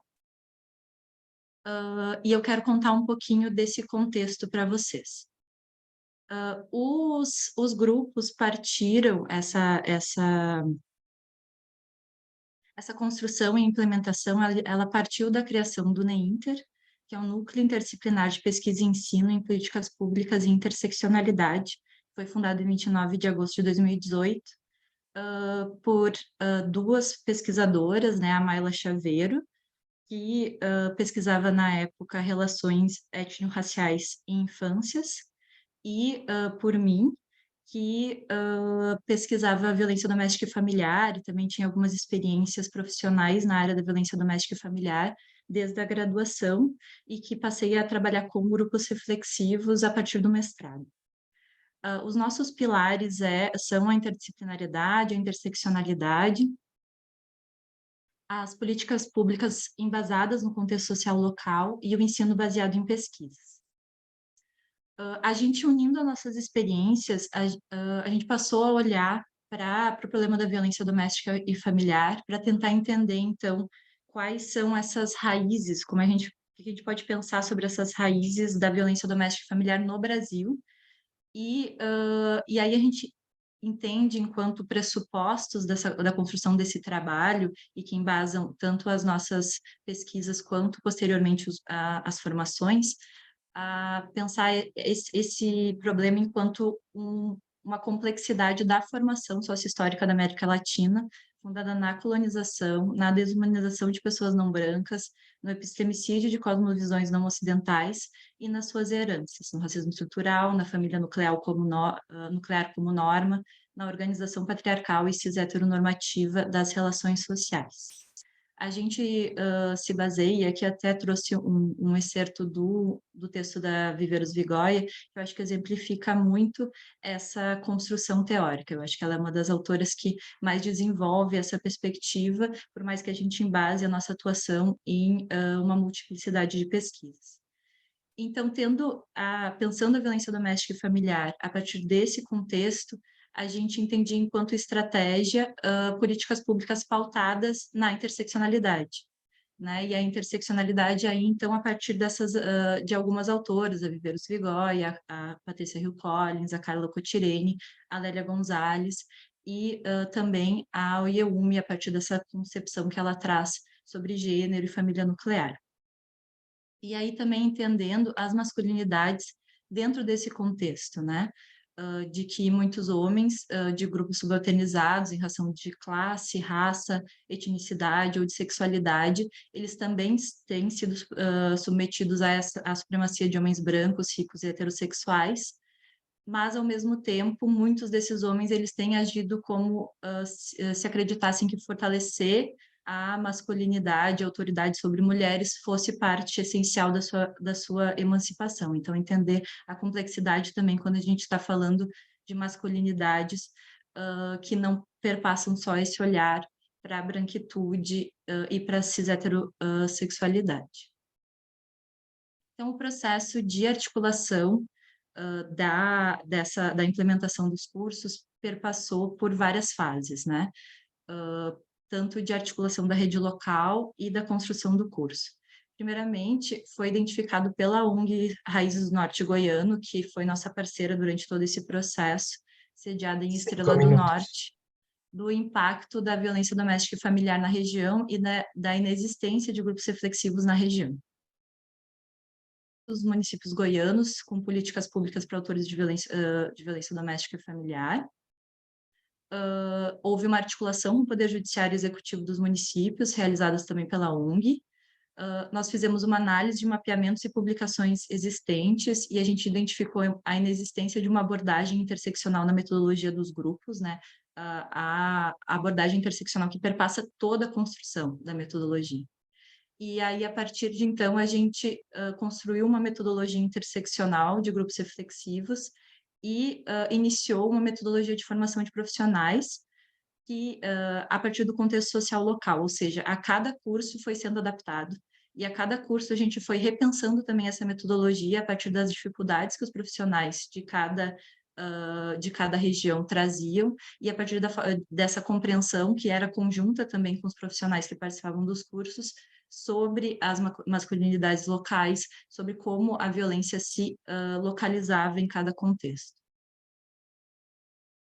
E eu quero contar um pouquinho desse contexto para vocês. Os grupos partiram essa construção e implementação, ela partiu da criação do NEINTER, que é um núcleo interdisciplinar de pesquisa e ensino em políticas públicas e interseccionalidade. Foi fundado em 29 de agosto de 2018 por duas pesquisadoras, né, a Mayla Chaveiro, que pesquisava na época relações étnico-raciais em infâncias, e por mim, que pesquisava a violência doméstica e familiar e também tinha algumas experiências profissionais na área da violência doméstica e familiar desde a graduação e que passei a trabalhar com grupos reflexivos a partir do mestrado. Os nossos pilares são a interdisciplinariedade, a interseccionalidade, as políticas públicas embasadas no contexto social local e o ensino baseado em pesquisas. A gente unindo as nossas experiências, a gente passou a olhar para o problema da violência doméstica e familiar, para tentar entender, então, quais são essas raízes, o que a gente pode pensar sobre essas raízes da violência doméstica e familiar no Brasil, e aí a gente entende enquanto pressupostos da construção desse trabalho e que embasam tanto as nossas pesquisas quanto posteriormente as formações, a pensar esse problema enquanto uma complexidade da formação sociohistórica da América Latina, fundada na colonização, na desumanização de pessoas não brancas, no epistemicídio de cosmovisões não ocidentais e nas suas heranças, no racismo estrutural, na família nuclear como norma, na organização patriarcal e cis-heteronormativa das relações sociais. A gente se baseia, aqui até trouxe um excerto do texto da Viveiros Vigoia, que eu acho que exemplifica muito essa construção teórica. Eu acho que ela é uma das autoras que mais desenvolve essa perspectiva, por mais que a gente embase a nossa atuação em uma multiplicidade de pesquisas. Então, pensando a violência doméstica e familiar a partir desse contexto, a gente entendia enquanto estratégia políticas públicas pautadas na interseccionalidade, né? E a interseccionalidade aí, então, a partir de algumas autoras, a Viveiros Vigoia, a Patrícia Hill Collins, a Carla Cotirene, a Lélia Gonzalez, e também a Oyeyumi, a partir dessa concepção que ela traz sobre gênero e família nuclear. E aí também entendendo as masculinidades dentro desse contexto, né? De que muitos homens de grupos subalternizados em razão de classe, raça, etnicidade ou de sexualidade, eles também têm sido submetidos à supremacia de homens brancos, ricos e heterossexuais, mas, ao mesmo tempo, muitos desses homens eles têm agido como se acreditassem que fortalecer a masculinidade, a autoridade sobre mulheres fosse parte essencial da sua emancipação. Então, entender a complexidade também quando a gente está falando de masculinidades que não perpassam só esse olhar para a branquitude e para a cis-heterossexualidade. Então, o processo de articulação da implementação dos cursos perpassou por várias fases, né? Tanto de articulação da rede local e da construção do curso. Primeiramente, foi identificado pela ONG Raízes do Norte Goiano, que foi nossa parceira durante todo esse processo, sediada em Estrela do Norte, do impacto da violência doméstica e familiar na região e da inexistência de grupos reflexivos na região. Os municípios goianos, com políticas públicas para autores de violência doméstica e familiar. Houve uma articulação com o Poder Judiciário e Executivo dos municípios, realizadas também pela ONG. Nós fizemos uma análise de mapeamentos e publicações existentes e a gente identificou a inexistência de uma abordagem interseccional na metodologia dos grupos, né? A abordagem interseccional que perpassa toda a construção da metodologia. E aí, a partir de então, a gente construiu uma metodologia interseccional de grupos reflexivos e iniciou uma metodologia de formação de profissionais que, a partir do contexto social local, ou seja, a cada curso foi sendo adaptado e a cada curso a gente foi repensando também essa metodologia a partir das dificuldades que os profissionais de cada região traziam, e a partir dessa compreensão, que era conjunta também com os profissionais que participavam dos cursos, sobre as masculinidades locais, sobre como a violência se localizava em cada contexto.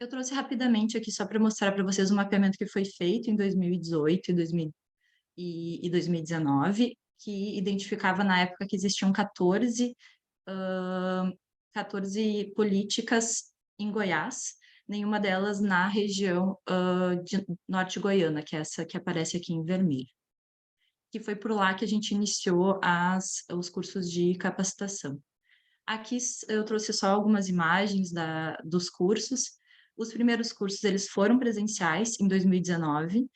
Eu trouxe rapidamente aqui só para mostrar para vocês um mapeamento que foi feito em 2018 e 2019, que identificava na época que existiam 14 políticas em Goiás, nenhuma delas na região de Norte Goiana, que é essa que aparece aqui em vermelho. Que foi por lá que a gente iniciou os cursos de capacitação. Aqui eu trouxe só algumas imagens dos cursos. Os primeiros cursos eles foram presenciais em 2019,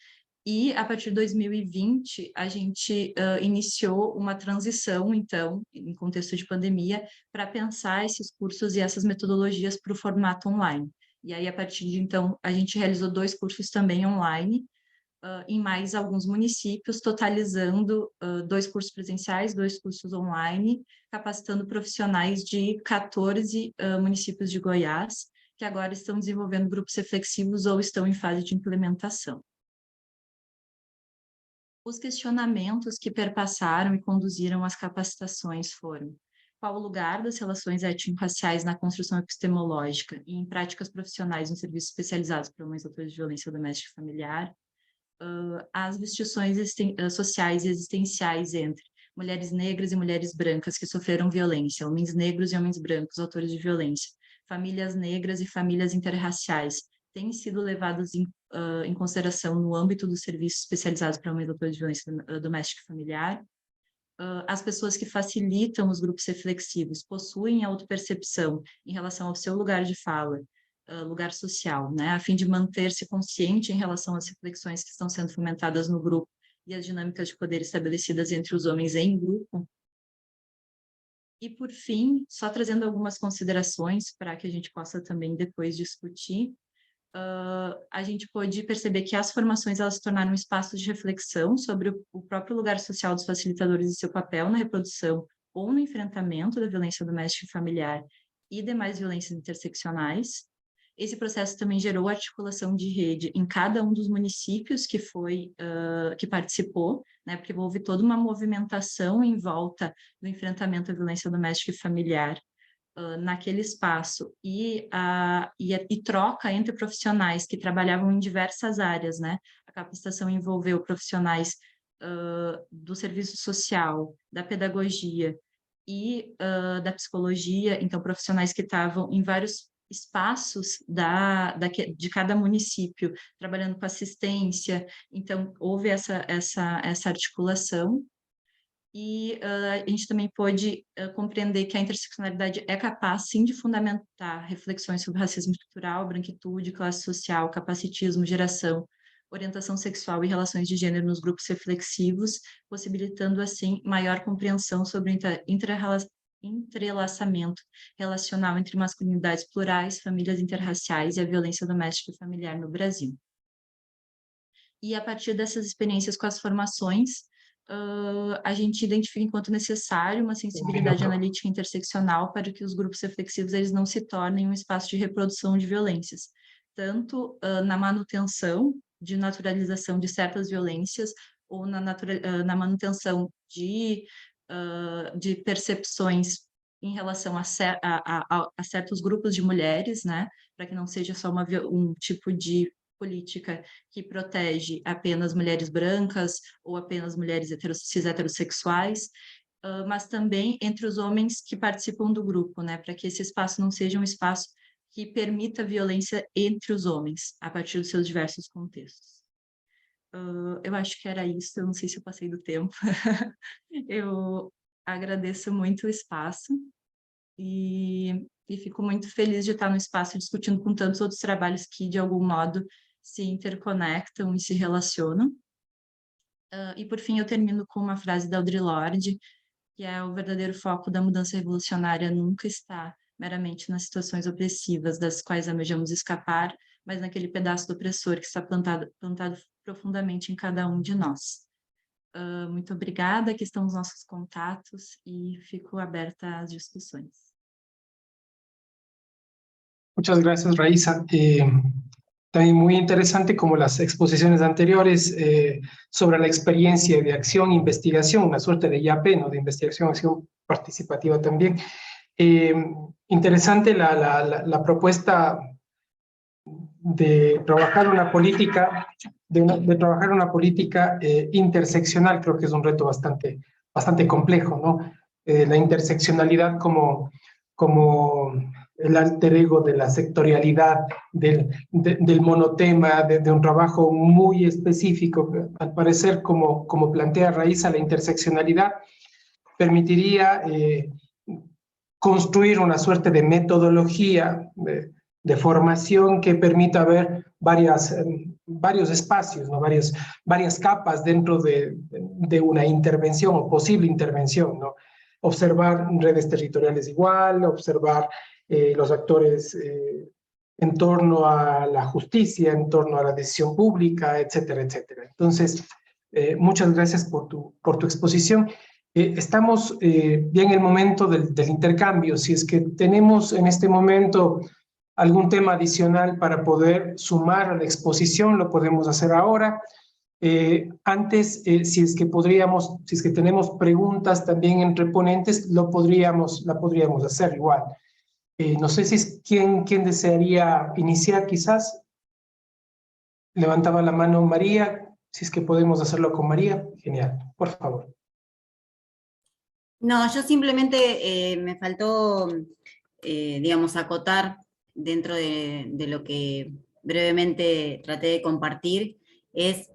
e a partir de 2020 a gente iniciou uma transição, então, em contexto de pandemia, para pensar esses cursos e essas metodologias para o formato online. E aí, a partir de então, a gente realizou 2 cursos também online, em mais alguns municípios, totalizando 2 cursos presenciais, 2 cursos online, capacitando profissionais de 14 municípios de Goiás, que agora estão desenvolvendo grupos reflexivos ou estão em fase de implementação. Os questionamentos que perpassaram e conduziram as capacitações foram: qual o lugar das relações étnico-raciais na construção epistemológica e em práticas profissionais nos serviços especializados para homens autores de violência doméstica e familiar? As distinções sociais e existenciais entre mulheres negras e mulheres brancas que sofreram violência, homens negros e homens brancos autores de violência, famílias negras e famílias interraciais, têm sido levadas em consideração no âmbito dos serviços especializados para homens autores de violência doméstica e familiar. As pessoas que facilitam os grupos reflexivos possuem autopercepção em relação ao seu lugar de fala, lugar social, né, a fim de manter-se consciente em relação às reflexões que estão sendo fomentadas no grupo e as dinâmicas de poder estabelecidas entre os homens em grupo. E, por fim, só trazendo algumas considerações para que a gente possa também depois discutir, a gente pode perceber que as formações elas se tornaram espaços de reflexão sobre o próprio lugar social dos facilitadores e seu papel na reprodução ou no enfrentamento da violência doméstica e familiar e demais violências interseccionais. Esse processo também gerou articulação de rede em cada um dos municípios que participou, né, porque houve toda uma movimentação em volta do enfrentamento à violência doméstica e familiar naquele espaço, e troca entre profissionais que trabalhavam em diversas áreas, né? A capacitação envolveu profissionais do serviço social, da pedagogia e da psicologia, então profissionais que estavam em vários espaços de cada município, trabalhando com assistência, então houve essa articulação. E a gente também pôde compreender que a interseccionalidade é capaz, sim, de fundamentar reflexões sobre racismo estrutural, branquitude, classe social, capacitismo, geração, orientação sexual e relações de gênero nos grupos reflexivos, possibilitando, assim, maior compreensão sobre o entrelaçamento relacional entre masculinidades plurais, famílias interraciais e a violência doméstica e familiar no Brasil. E a partir dessas experiências com as formações, a gente identifica enquanto necessário uma sensibilidade analítica interseccional para que os grupos reflexivos eles não se tornem um espaço de reprodução de violências, tanto na manutenção de naturalização de certas violências ou na manutenção de percepções em relação a certos grupos de mulheres, né, para que não seja só um tipo de política que protege apenas mulheres brancas ou apenas mulheres cis heterossexuais, mas também entre os homens que participam do grupo, né, para que esse espaço não seja um espaço que permita violência entre os homens, a partir dos seus diversos contextos. Eu acho que era isso, eu não sei se eu passei do tempo. Eu agradeço muito o espaço e fico muito feliz de estar no espaço discutindo com tantos outros trabalhos que, de algum modo, se interconectam e se relacionam. E, por fim, eu termino com uma frase da Audre Lorde, que é: o verdadeiro foco da mudança revolucionária nunca está meramente nas situações opressivas das quais almejamos escapar, mas naquele pedaço do opressor que está plantado profundamente em cada um de nós. Muito obrigada, aqui estão os nossos contatos e fico aberta às discussões. Muchas gracias, Raíssa. También muy interesante, como las exposiciones anteriores, sobre la experiencia de acción e investigación, una suerte de IAP, ¿no? De investigación, acción participativa también. Interesante la propuesta de trabajar una política, de trabajar una política interseccional. Creo que es un reto bastante complejo, ¿no? La interseccionalidad como el alter ego de la sectorialidad, del monotema, de un trabajo muy específico. Al parecer, como plantea Raíssa, la interseccionalidad permitiría construir una suerte de metodología de formación que permita ver varios espacios, ¿no? varias capas dentro de una intervención o posible intervención, ¿no? Observar redes territoriales igual, observar los actores en torno a la justicia, en torno a la decisión pública, etcétera, etcétera. Entonces, muchas gracias por tu exposición. Estamos ya en el momento del intercambio. Si es que tenemos en este momento algún tema adicional para poder sumar a la exposición, lo podemos hacer ahora. Antes, si es que tenemos preguntas también entre ponentes, la podríamos hacer igual. No sé si es quién desearía iniciar, quizás. Levantaba la mano María, si es que podemos hacerlo con María. Genial, por favor. No, yo simplemente me faltó, digamos, acotar dentro de lo que brevemente traté de compartir.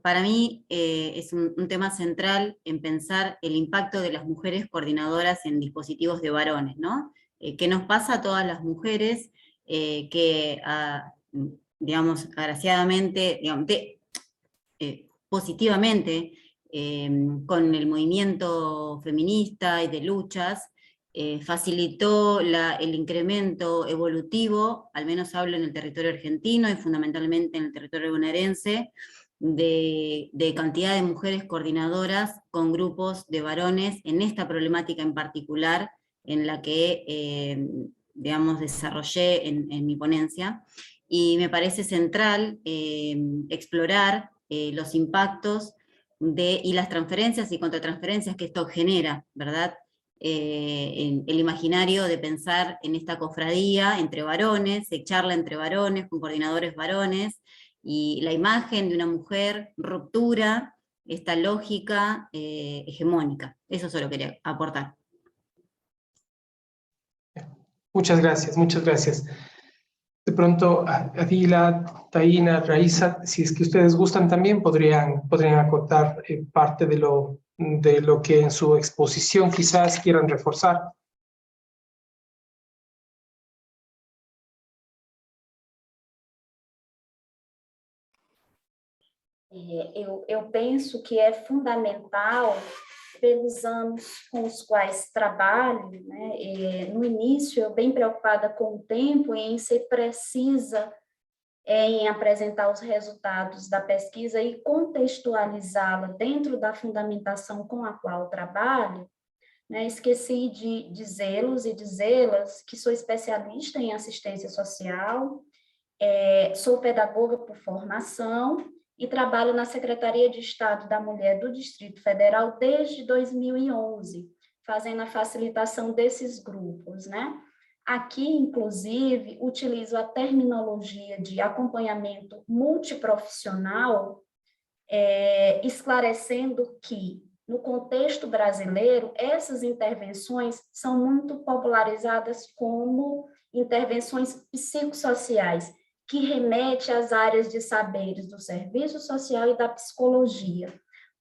Para mí es un tema central en pensar el impacto de las mujeres coordinadoras en dispositivos de varones, ¿no? ¿Qué nos pasa a todas las mujeres que, digamos, agraciadamente, digamos, positivamente, con el movimiento feminista y de luchas, facilitó el incremento evolutivo, al menos hablo en el territorio argentino y fundamentalmente en el territorio bonaerense, de cantidad de mujeres coordinadoras con grupos de varones en esta problemática en particular, en la que, digamos, desarrollé en mi ponencia, y me parece central explorar los impactos y las transferencias y contratransferencias que esto genera, ¿verdad? En el imaginario de pensar en esta cofradía entre varones, se charla entre varones, con coordinadores varones, y la imagen de una mujer, ruptura, esta lógica hegemónica. Eso solo quería aportar. Muchas gracias, muchas gracias. De pronto, Adila, Taina, Raiza, si es que ustedes gustan también, podrían acotar parte de lo que en su exposición quizás quieran reforzar. Eu penso que é fundamental, pelos anos com os quais trabalho, né? No início, eu bem preocupada com o tempo e em ser precisa em apresentar os resultados da pesquisa e contextualizá-la dentro da fundamentação com a qual trabalho, né? Esqueci de dizê-los e dizê-las que sou especialista em assistência social, sou pedagoga por formação e trabalho na Secretaria de Estado da Mulher do Distrito Federal desde 2011, fazendo a facilitação desses grupos, né? Aqui, inclusive, utilizo a terminologia de acompanhamento multiprofissional, esclarecendo que, no contexto brasileiro, essas intervenções são muito popularizadas como intervenções psicossociais, que remete às áreas de saberes do serviço social e da psicologia.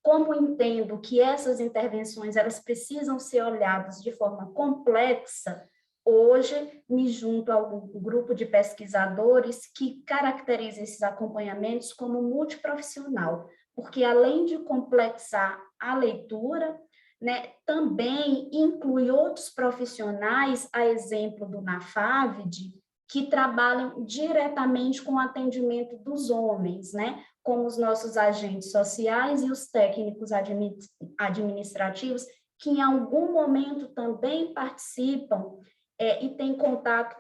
Como entendo que essas intervenções elas precisam ser olhadas de forma complexa, hoje me junto a um grupo de pesquisadores que caracteriza esses acompanhamentos como multiprofissional, porque além de complexar a leitura, né, também inclui outros profissionais, a exemplo do NAFAVD, que trabalham diretamente com o atendimento dos homens, né? Como os nossos agentes sociais e os técnicos administrativos, que em algum momento também participam e têm contato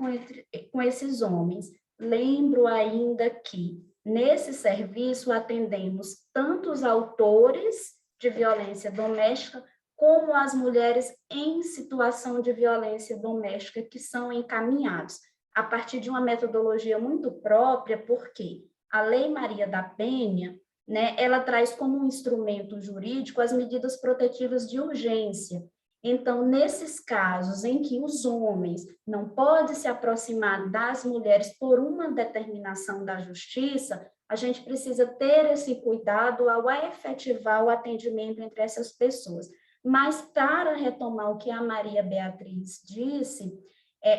com esses homens. Lembro ainda que, nesse serviço, atendemos tanto os autores de violência doméstica, como as mulheres em situação de violência doméstica que são encaminhados, a partir de uma metodologia muito própria, porque a Lei Maria da Penha, né, ela traz como um instrumento jurídico as medidas protetivas de urgência. Então, nesses casos em que os homens não podem se aproximar das mulheres por uma determinação da justiça, a gente precisa ter esse cuidado ao efetivar o atendimento entre essas pessoas. Mas, para retomar o que a Maria Beatriz disse,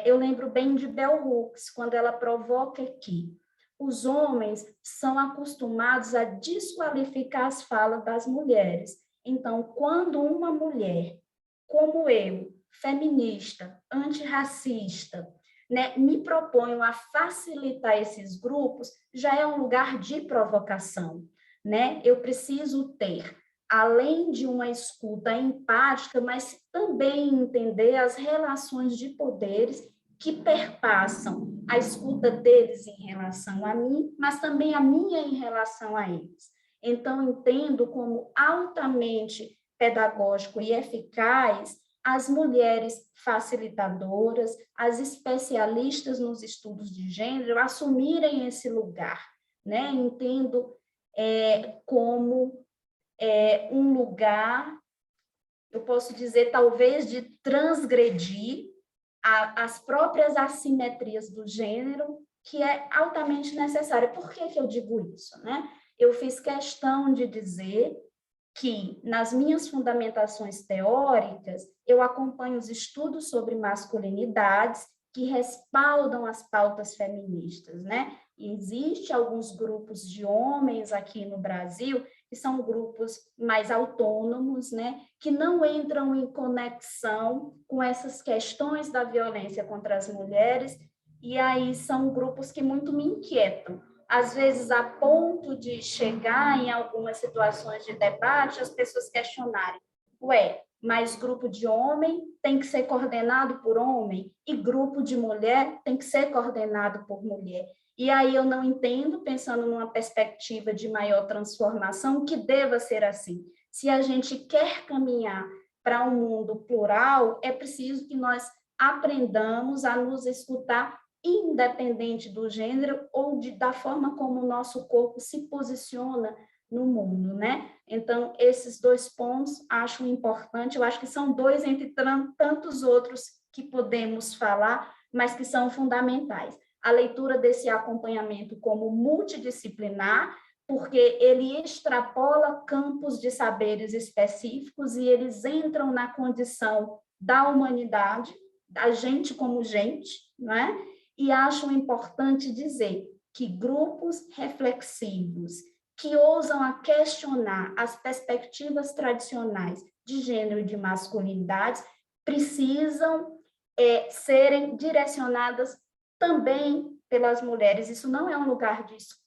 Eu lembro bem de Bell Hooks, quando ela provoca que os homens são acostumados a desqualificar as falas das mulheres. Então, quando uma mulher, como eu, feminista, antirracista, né, me proponho a facilitar esses grupos, já é um lugar de provocação, né? Eu preciso ter, além de uma escuta empática, mas também entender as relações de poderes que perpassam a escuta deles em relação a mim, mas também a minha em relação a eles. Então, entendo como altamente pedagógico e eficaz as mulheres facilitadoras, as especialistas nos estudos de gênero assumirem esse lugar, né? Entendo como um lugar, eu posso dizer, talvez, de transgredir as próprias assimetrias do gênero, que é altamente necessária. Por que eu digo isso, né? Eu fiz questão de dizer que, nas minhas fundamentações teóricas, eu acompanho os estudos sobre masculinidades que respaldam as pautas feministas, né? E existe alguns grupos de homens aqui no Brasil que são grupos mais autônomos, né? Que não entram em conexão com essas questões da violência contra as mulheres, e aí são grupos que muito me inquietam. Às vezes, a ponto de chegar em algumas situações de debate, as pessoas questionarem, mas grupo de homem tem que ser coordenado por homem e grupo de mulher tem que ser coordenado por mulher. E aí eu não entendo, pensando numa perspectiva de maior transformação, que deva ser assim. Se a gente quer caminhar para um mundo plural, é preciso que nós aprendamos a nos escutar independente do gênero ou da forma como o nosso corpo se posiciona no mundo, né? Então, esses dois pontos acho importante, eu acho que são dois entre tantos outros que podemos falar, mas que são fundamentais. A leitura desse acompanhamento como multidisciplinar, porque ele extrapola campos de saberes específicos e eles entram na condição da humanidade, da gente como gente, não é? E acho importante dizer que grupos reflexivos que ousam a questionar as perspectivas tradicionais de gênero e de masculinidades precisam serem direcionadas também pelas mulheres. Isso não é um lugar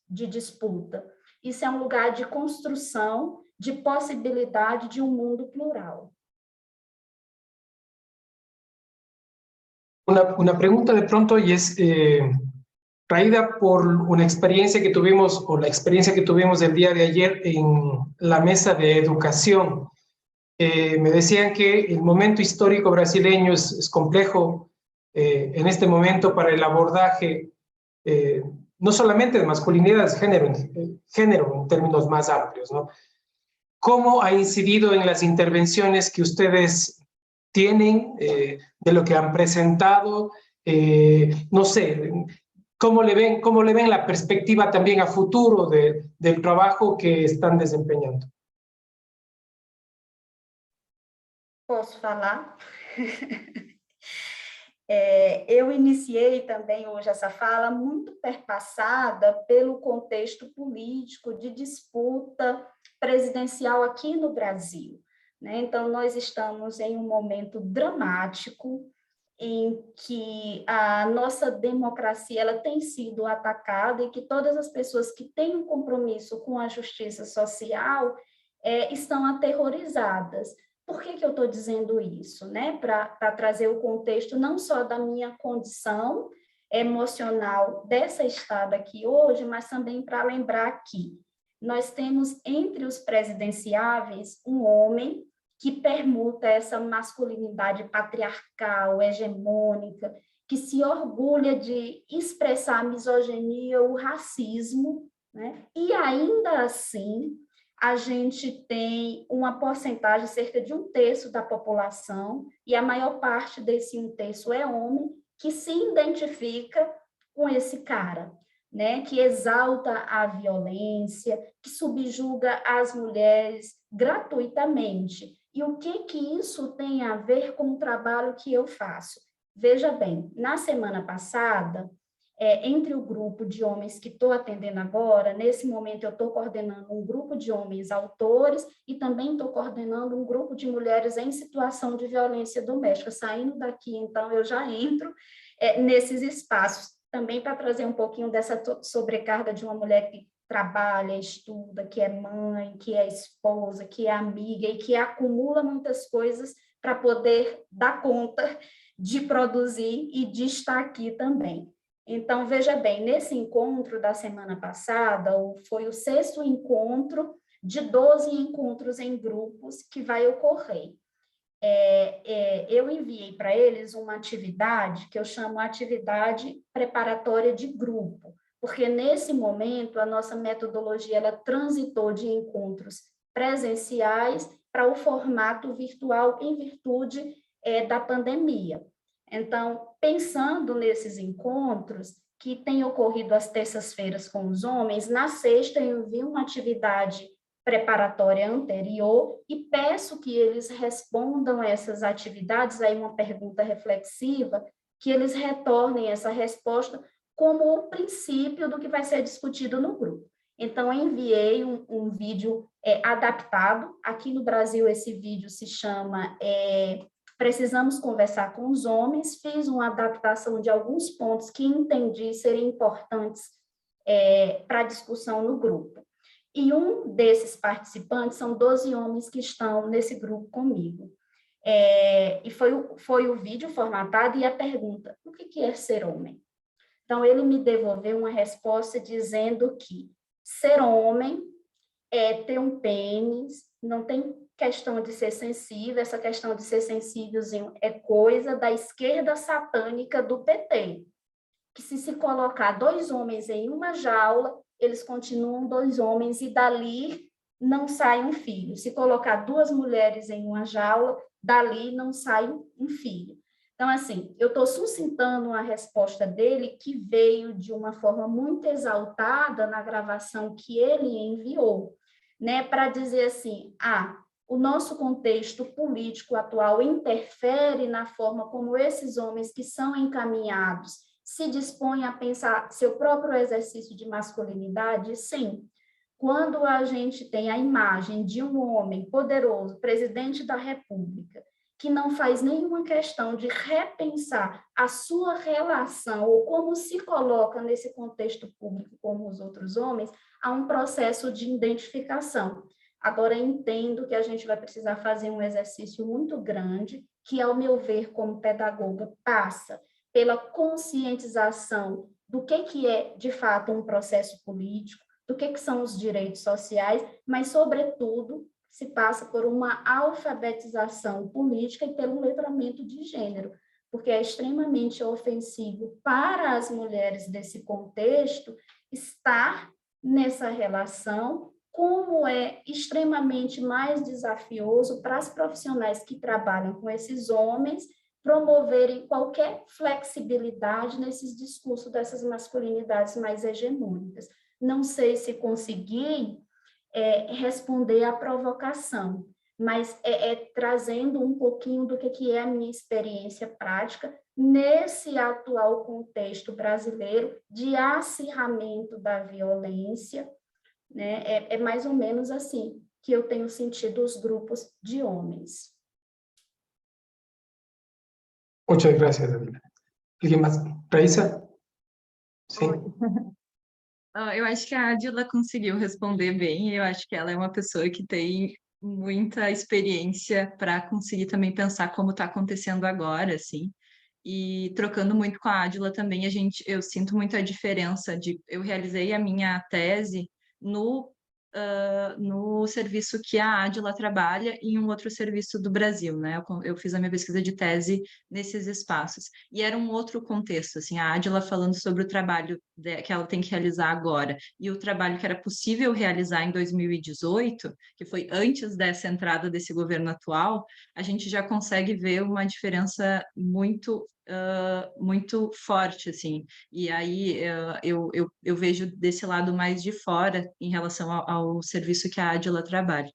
de disputa, isso é um lugar de construção, de possibilidade de um mundo plural. Una pregunta de pronto y es traída por una experiencia que tuvimos, o la experiencia que tuvimos el día de ayer en la mesa de educación. Me decían que el momento histórico brasileño es complejo en este momento para el abordaje no solamente de masculinidad, género en términos más amplios, ¿no? ¿Cómo ha incidido en las intervenciones que ustedes tienen, de lo que han presentado? No sé, ¿cómo le ven la perspectiva también a futuro del trabajo que están desempeñando? Posso falar? Eu iniciei também hoje essa fala muito perpassada pelo contexto político de disputa presidencial aqui no Brasil, né? Então, nós estamos em um momento dramático em que a nossa democracia ela tem sido atacada e que todas as pessoas que têm um compromisso com a justiça social estão aterrorizadas. Por que eu estou dizendo isso? Né? Para trazer o contexto não só da minha condição emocional dessa estada aqui hoje, mas também para lembrar que nós temos entre os presidenciáveis um homem que permuta essa masculinidade patriarcal, hegemônica, que se orgulha de expressar a misoginia, o racismo, né? E ainda assim a gente tem uma porcentagem, cerca de 1/3 da população, e a maior parte desse 1/3 é homem, que se identifica com esse cara, né? Que exalta a violência, que subjuga as mulheres gratuitamente. E o que isso tem a ver com o trabalho que eu faço? Veja bem, na semana passada, entre o grupo de homens que estou atendendo agora, nesse momento eu estou coordenando um grupo de homens autores e também estou coordenando um grupo de mulheres em situação de violência doméstica. Saindo daqui, então, eu já entro nesses espaços, também para trazer um pouquinho dessa sobrecarga de uma mulher que trabalha, estuda, que é mãe, que é esposa, que é amiga e que acumula muitas coisas para poder dar conta de produzir e de estar aqui também. Então, veja bem, nesse encontro da semana passada, foi o 6º encontro de 12 encontros em grupos que vai ocorrer. Eu enviei para eles uma atividade que eu chamo atividade preparatória de grupo, porque nesse momento a nossa metodologia ela transitou de encontros presenciais para o formato virtual em virtude da pandemia. Então, pensando nesses encontros que têm ocorrido às terças-feiras com os homens, na sexta eu envio uma atividade preparatória anterior e peço que eles respondam essas atividades, aí uma pergunta reflexiva, que eles retornem essa resposta como o princípio do que vai ser discutido no grupo. Então, enviei um vídeo adaptado. Aqui no Brasil, esse vídeo se chama Precisamos Conversar com os Homens. Fiz uma adaptação de alguns pontos que entendi serem importantes para a discussão no grupo. E um desses participantes são 12 homens que estão nesse grupo comigo. E foi o vídeo formatado e a pergunta, o que é ser homem? Então, ele me devolveu uma resposta dizendo que ser homem é ter um pênis, não tem questão de ser sensível, essa questão de ser sensívelzinho é coisa da esquerda satânica do PT, que se colocar 2 homens em uma jaula, eles continuam 2 homens e dali não sai um filho. Se colocar 2 mulheres em uma jaula, dali não sai um filho. Então, assim, eu estou suscitando a resposta dele, que veio de uma forma muito exaltada na gravação que ele enviou, né, para dizer assim, o nosso contexto político atual interfere na forma como esses homens que são encaminhados se dispõem a pensar seu próprio exercício de masculinidade? Sim. Quando a gente tem a imagem de um homem poderoso, presidente da República, que não faz nenhuma questão de repensar a sua relação ou como se coloca nesse contexto público como os outros homens, há um processo de identificação. Agora, entendo que a gente vai precisar fazer um exercício muito grande, que, ao meu ver, como pedagoga, passa pela conscientização do que é, de fato, um processo político, do que são os direitos sociais, mas, sobretudo, se passa por uma alfabetização política e pelo letramento de gênero, porque é extremamente ofensivo para as mulheres desse contexto estar nessa relação, como é extremamente mais desafioso para as profissionais que trabalham com esses homens promoverem qualquer flexibilidade nesses discursos dessas masculinidades mais hegemônicas. Não sei se consegui responder à provocação, mas trazendo um pouquinho do que é a minha experiência prática nesse atual contexto brasileiro de acirramento da violência, né? É mais ou menos assim que eu tenho sentido os grupos de homens. Muchas gracias, Davina. ¿Alguien más? Raíssa? Sim. Eu acho que a Adila conseguiu responder bem, eu acho que ela é uma pessoa que tem muita experiência para conseguir também pensar como está acontecendo agora, assim. E trocando muito com a Adila também, eu sinto muito a diferença eu realizei a minha tese no serviço que a Adila trabalha e em um outro serviço do Brasil, né? Eu fiz a minha pesquisa de tese nesses espaços. E era um outro contexto, assim, a Adila falando sobre o trabalho que ela tem que realizar agora e o trabalho que era possível realizar em 2018, que foi antes dessa entrada desse governo atual, a gente já consegue ver uma diferença muito forte, assim, e aí eu vejo desse lado mais de fora em relação ao serviço que a Adila trabalha.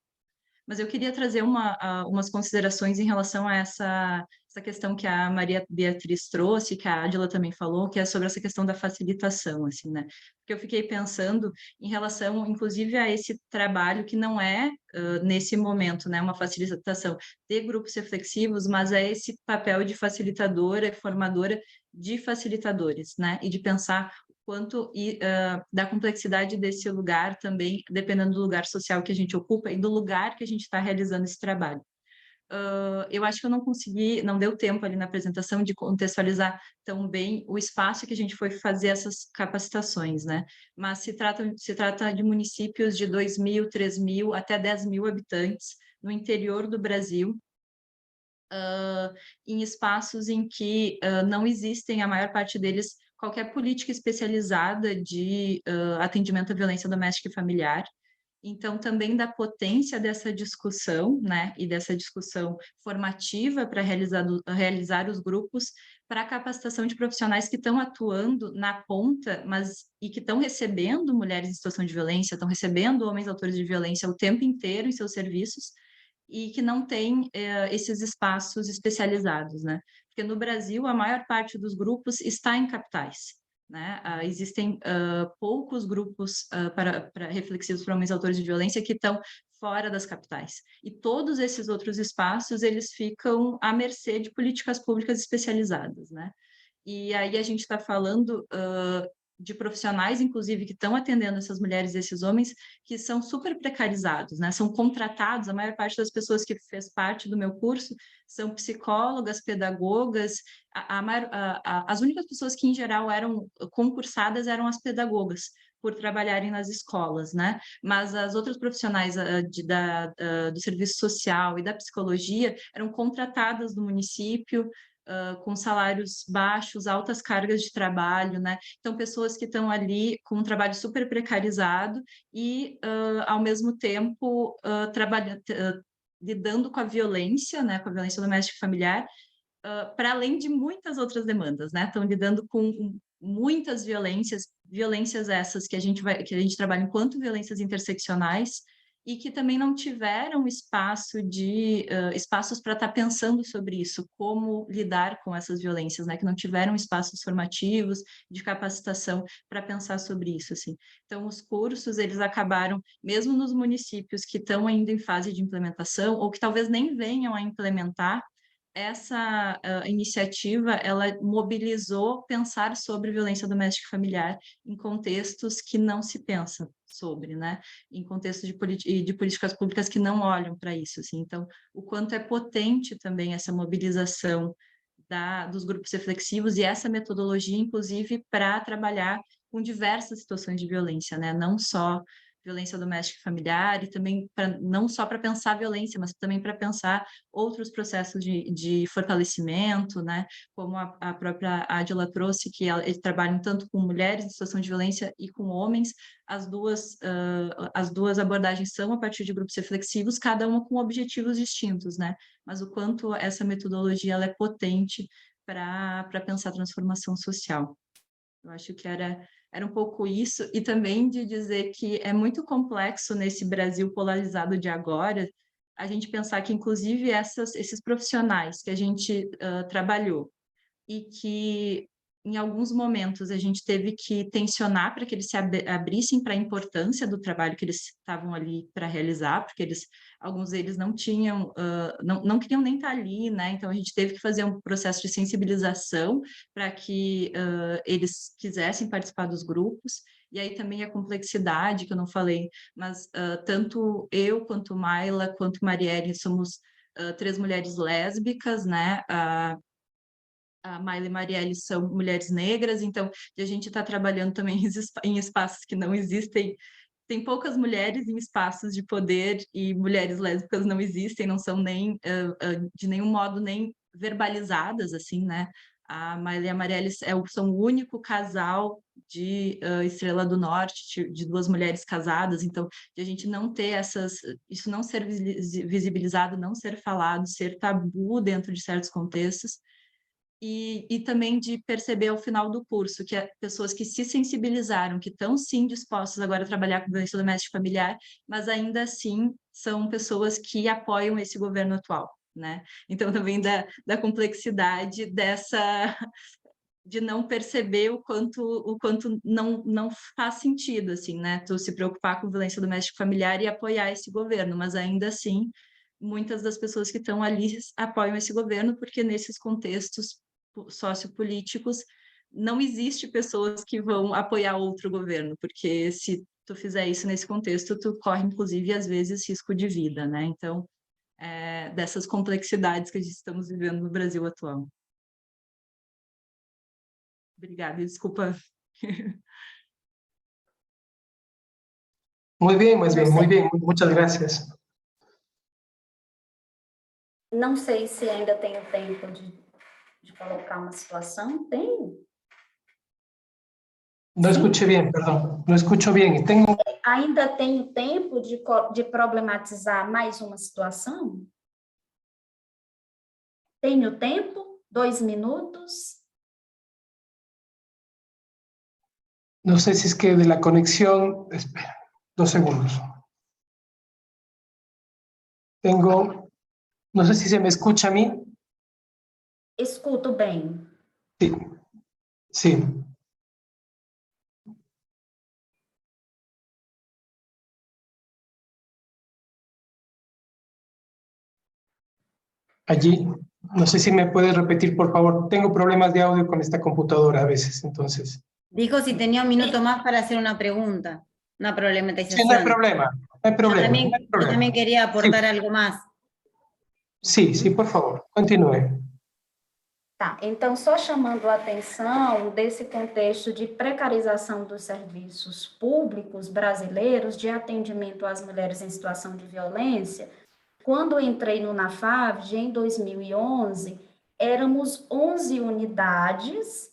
Mas eu queria trazer umas considerações em relação a essa questão que a Maria Beatriz trouxe, que a Adila também falou, que é sobre essa questão da facilitação, assim, né? Porque eu fiquei pensando em relação, inclusive, a esse trabalho que não é, nesse momento, né, uma facilitação de grupos reflexivos, mas é esse papel de facilitadora, formadora de facilitadores, né? E de pensar quanto da complexidade desse lugar também, dependendo do lugar social que a gente ocupa e do lugar que a gente está realizando esse trabalho. Eu acho que eu não deu tempo ali na apresentação de contextualizar tão bem o espaço que a gente foi fazer essas capacitações, né? Mas se trata de municípios de 2.000, 3.000, até 10.000 habitantes no interior do Brasil, em espaços em que não existem, a maior parte deles, qualquer política especializada de atendimento à violência doméstica e familiar. Então, também da potência dessa discussão, né, e dessa discussão formativa para realizar os grupos, para a capacitação de profissionais que estão atuando na ponta, e que estão recebendo mulheres em situação de violência, estão recebendo homens autores de violência o tempo inteiro em seus serviços, e que não tem esses espaços especializados, né? Porque no Brasil, a maior parte dos grupos está em capitais, né? Existem poucos grupos para reflexivos para homens autores de violência que estão fora das capitais. E todos esses outros espaços, eles ficam à mercê de políticas públicas especializadas, né? E aí a gente está falando de profissionais, inclusive, que estão atendendo essas mulheres e esses homens, que são super precarizados, né? São contratados, a maior parte das pessoas que fez parte do meu curso são psicólogas, pedagogas, as únicas pessoas que, em geral, eram concursadas eram as pedagogas, por trabalharem nas escolas, né? Mas as outras profissionais do serviço social e da psicologia eram contratadas do município, com salários baixos, altas cargas de trabalho, né? Então, pessoas que estão ali com um trabalho super precarizado e, ao mesmo tempo, lidando com a violência, né? Com a violência doméstica e familiar, para além de muitas outras demandas, né? Estão lidando com muitas violências essas que a gente trabalha enquanto violências interseccionais, e que também não tiveram espaços para estar pensando sobre isso, como lidar com essas violências, né? Que não tiveram espaços formativos de capacitação para pensar sobre isso, assim. Então, os cursos, eles acabaram, mesmo nos municípios que estão ainda em fase de implementação, ou que talvez nem venham a implementar, essa iniciativa, ela mobilizou pensar sobre violência doméstica e familiar em contextos que não se pensa sobre, né? Em contextos de políticas públicas que não olham para isso, assim. Então, o quanto é potente também essa mobilização dos grupos reflexivos e essa metodologia, inclusive, para trabalhar com diversas situações de violência, né? Não só violência doméstica e familiar, e também não só para pensar violência, mas também para pensar outros processos de fortalecimento, né? Como a própria Adila trouxe, que eles trabalham tanto com mulheres em situação de violência e com homens. As duas abordagens são a partir de grupos reflexivos, cada uma com objetivos distintos, né? Mas o quanto essa metodologia ela é potente para pensar transformação social. Eu acho que era um pouco isso, e também de dizer que é muito complexo nesse Brasil polarizado de agora, a gente pensar que, inclusive, esses profissionais que a gente trabalhou e que, em alguns momentos, a gente teve que tensionar para que eles se abrissem para a importância do trabalho que eles estavam ali para realizar, porque alguns deles não tinham, não queriam nem estar ali, né? Então, a gente teve que fazer um processo de sensibilização para que eles quisessem participar dos grupos. E aí também a complexidade, que eu não falei, mas tanto eu, quanto Maila, quanto Marielle, somos 3 mulheres lésbicas, né? A Maila e Marielle são mulheres negras, então a gente está trabalhando também em espaços que não existem. Tem poucas mulheres em espaços de poder, e mulheres lésbicas não existem, não são nem, de nenhum modo, nem verbalizadas, assim, né? A Maila e a Marielle são o único casal de Estrela do Norte, de 2 mulheres casadas, então, de a gente não ter isso não ser visibilizado, não ser falado, ser tabu dentro de certos contextos. E também de perceber ao final do curso que pessoas que se sensibilizaram, que estão sim dispostas agora a trabalhar com violência doméstica e familiar, mas ainda assim são pessoas que apoiam esse governo atual, né? Então, também da complexidade de não perceber o quanto não faz sentido, assim, né? Tu se preocupar com violência doméstica familiar e apoiar esse governo, mas ainda assim, muitas das pessoas que estão ali apoiam esse governo, porque nesses contextos sociopolíticos não existe pessoas que vão apoiar outro governo, porque se tu fizer isso nesse contexto, tu corre, inclusive, às vezes, risco de vida, né? Então, dessas complexidades que a gente estamos vivendo no Brasil atual. Obrigada, desculpa. Muy bien, muchas gracias. Não sei se ainda tenho tempo de colocar uma situação. Tenho? No escuché bien, perdón. No escucho bien. Tengo... Ainda tenho tempo de problematizar mais uma situação? Tenho tempo? 2 minutos? No sé si es que de la conexión... Espera, 2 segundos. Tengo... No sé si se me escucha a mí. Escuto bem. Sí. Sí. Allí, no sé si me puedes repetir, por favor. Tengo problemas de audio con esta computadora a veces, entonces. Dijo si tenía un minuto más para hacer una pregunta, una problematización. Sí, no hay problema, no hay problema. Yo también quería aportar algo más. Sí, sí, por favor, continúe. Tá, então, só chamando a atenção desse contexto de precarização dos serviços públicos brasileiros de atendimento às mulheres em situação de violência, quando entrei no NAFAVG, em 2011, éramos 11 unidades,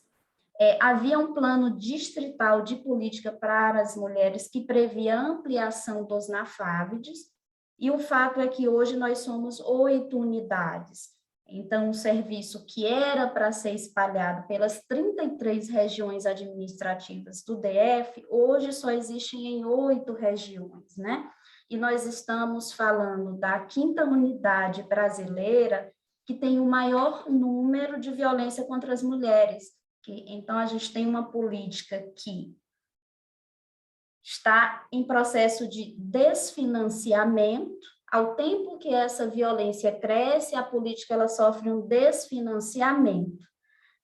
havia um plano distrital de política para as mulheres que previa a ampliação dos NAFAVGs, e o fato é que hoje nós somos 8 unidades. Então, o serviço que era para ser espalhado pelas 33 regiões administrativas do DF, hoje só existe em 8 regiões, né? E nós estamos falando da 5ª unidade brasileira, que tem o maior número de violência contra as mulheres. Então, a gente tem uma política que está em processo de desfinanciamento. Ao tempo que essa violência cresce, a política ela sofre um desfinanciamento,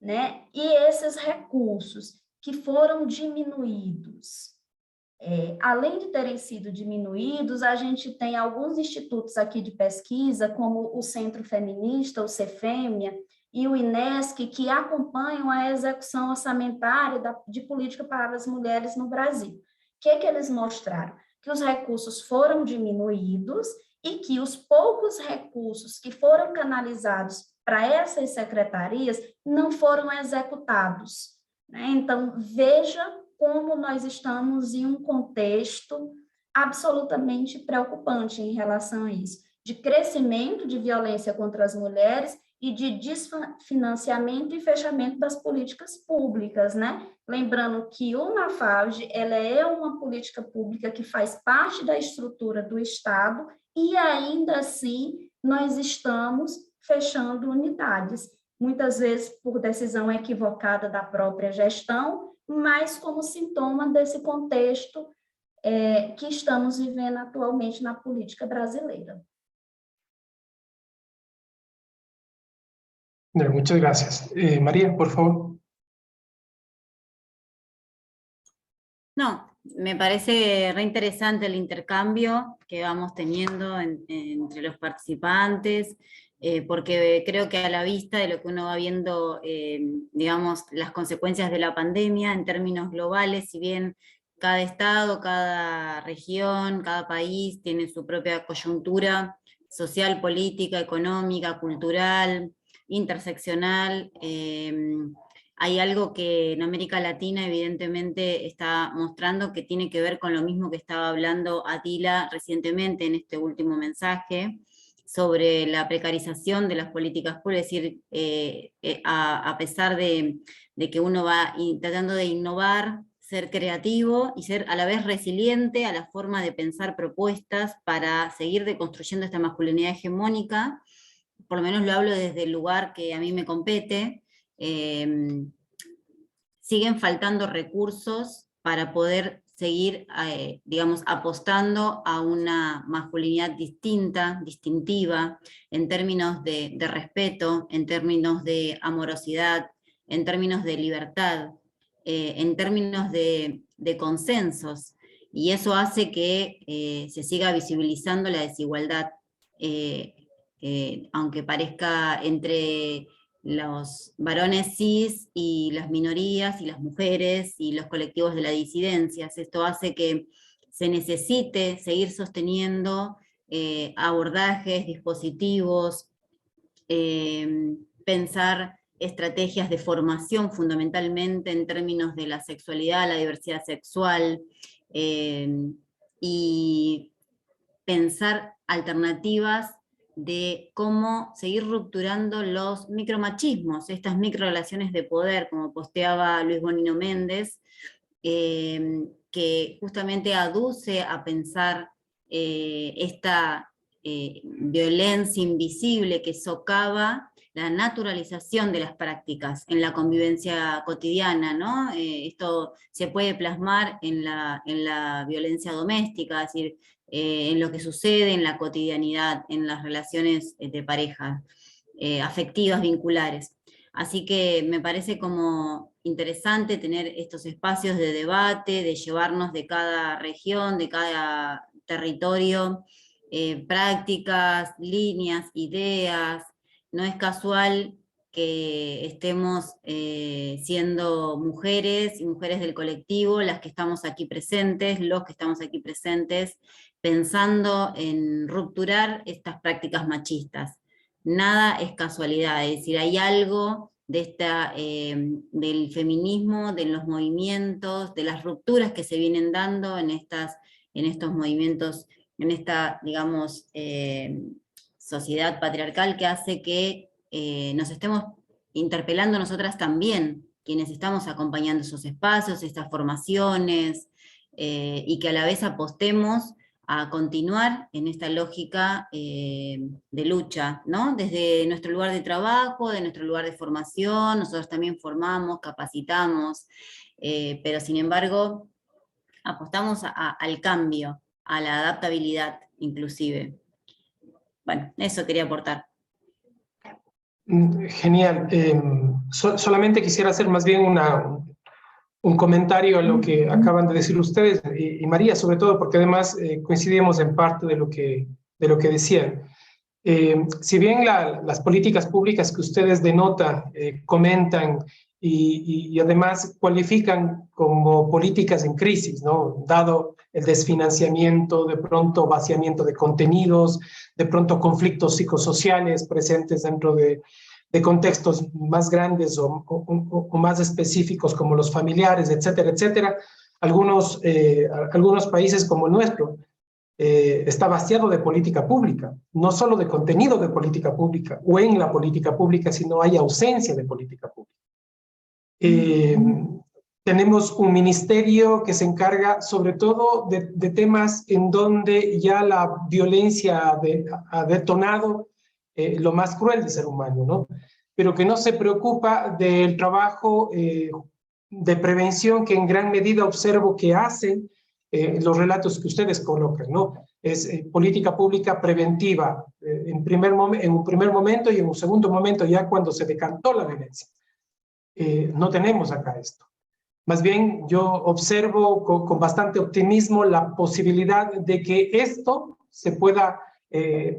né? E esses recursos que foram diminuídos, além de terem sido diminuídos, a gente tem alguns institutos aqui de pesquisa, como o Centro Feminista, o Cefêmea, e o INESC, que acompanham a execução orçamentária de política para as mulheres no Brasil. O que eles mostraram? Que os recursos foram diminuídos e que os poucos recursos que foram canalizados para essas secretarias não foram executados, né? Então, veja como nós estamos em um contexto absolutamente preocupante em relação a isso, de crescimento de violência contra as mulheres e de desfinanciamento e fechamento das políticas públicas, né? Lembrando que o NAFAVG, ela é uma política pública que faz parte da estrutura do Estado e ainda assim nós estamos fechando unidades, muitas vezes por decisão equivocada da própria gestão, mas como sintoma desse contexto que estamos vivendo atualmente na política brasileira. Muchas gracias. María, por favor. No, me parece re interesante el intercambio que vamos teniendo entre los participantes, porque creo que a la vista de lo que uno va viendo, digamos, las consecuencias de la pandemia en términos globales, si bien cada estado, cada región, cada país tiene su propia coyuntura social, política, económica, cultural, interseccional, hay algo que en América Latina evidentemente está mostrando que tiene que ver con lo mismo que estaba hablando Atila recientemente en este último mensaje, sobre la precarización de las políticas públicas, es decir, a pesar de que uno va tratando de innovar, ser creativo y ser a la vez resiliente a la forma de pensar propuestas para seguir deconstruyendo esta masculinidad hegemónica. Por lo menos lo hablo desde el lugar que a mí me compete. Siguen faltando recursos para poder seguir, digamos, apostando a una masculinidad distinta, distintiva, en términos de respeto, en términos de amorosidad, en términos de libertad, en términos de consensos, y eso hace que se siga visibilizando la desigualdad, aunque parezca entre los varones cis y las minorías y las mujeres y los colectivos de las disidencias. Esto hace que se necesite seguir sosteniendo abordajes, dispositivos, pensar estrategias de formación fundamentalmente en términos de la sexualidad, la diversidad sexual, y pensar alternativas de cómo seguir rupturando los micromachismos, estas microrelaciones de poder, como posteaba Luis Bonino Méndez, que justamente aduce a pensar esta violencia invisible que socava la naturalización de las prácticas en la convivencia cotidiana, ¿no? Esto se puede plasmar en la violencia doméstica, es decir, en lo que sucede en la cotidianidad, en las relaciones de pareja, afectivas, vinculares. Así que me parece como interesante tener estos espacios de debate, de llevarnos de cada región, de cada territorio, prácticas, líneas, ideas. No es casual que estemos siendo mujeres y mujeres del colectivo las que estamos aquí presentes, los que estamos aquí presentes, pensando en rupturar estas prácticas machistas. Nada es casualidad, es decir, hay algo de del feminismo, de los movimientos, de las rupturas que se vienen dando en estos movimientos, en esta, digamos, sociedad patriarcal, que hace que nos estemos interpelando nosotras también, quienes estamos acompañando esos espacios, estas formaciones, y que a la vez apostemos a continuar en esta lógica de lucha, ¿no? Desde nuestro lugar de trabajo, de nuestro lugar de formación, nosotros también formamos, capacitamos, pero sin embargo apostamos al cambio, a la adaptabilidad inclusive. Bueno, eso quería aportar. Genial. Solamente quisiera hacer más bien un comentario a lo que acaban de decir ustedes, y María sobre todo, porque además coincidimos en parte de lo que decían. Si bien las políticas públicas que ustedes denotan, comentan y además cualifican como políticas en crisis, ¿no? Dado el desfinanciamiento, de pronto vaciamiento de contenidos, de pronto conflictos psicosociales presentes dentro de contextos más grandes o más específicos como los familiares, etcétera, etcétera. Algunos países como el nuestro está vaciado de política pública, no solo de contenido de política pública o en la política pública, sino hay ausencia de política pública. Tenemos un ministerio que se encarga sobre todo de temas en donde ya la violencia ha detonado lo más cruel del ser humano, ¿no? Pero que no se preocupa del trabajo de prevención que en gran medida observo que hacen los relatos que ustedes colocan, ¿no? Es política pública preventiva en un primer momento y en un segundo momento ya cuando se decantó la violencia. No tenemos acá esto. Más bien yo observo con bastante optimismo la posibilidad de que esto se pueda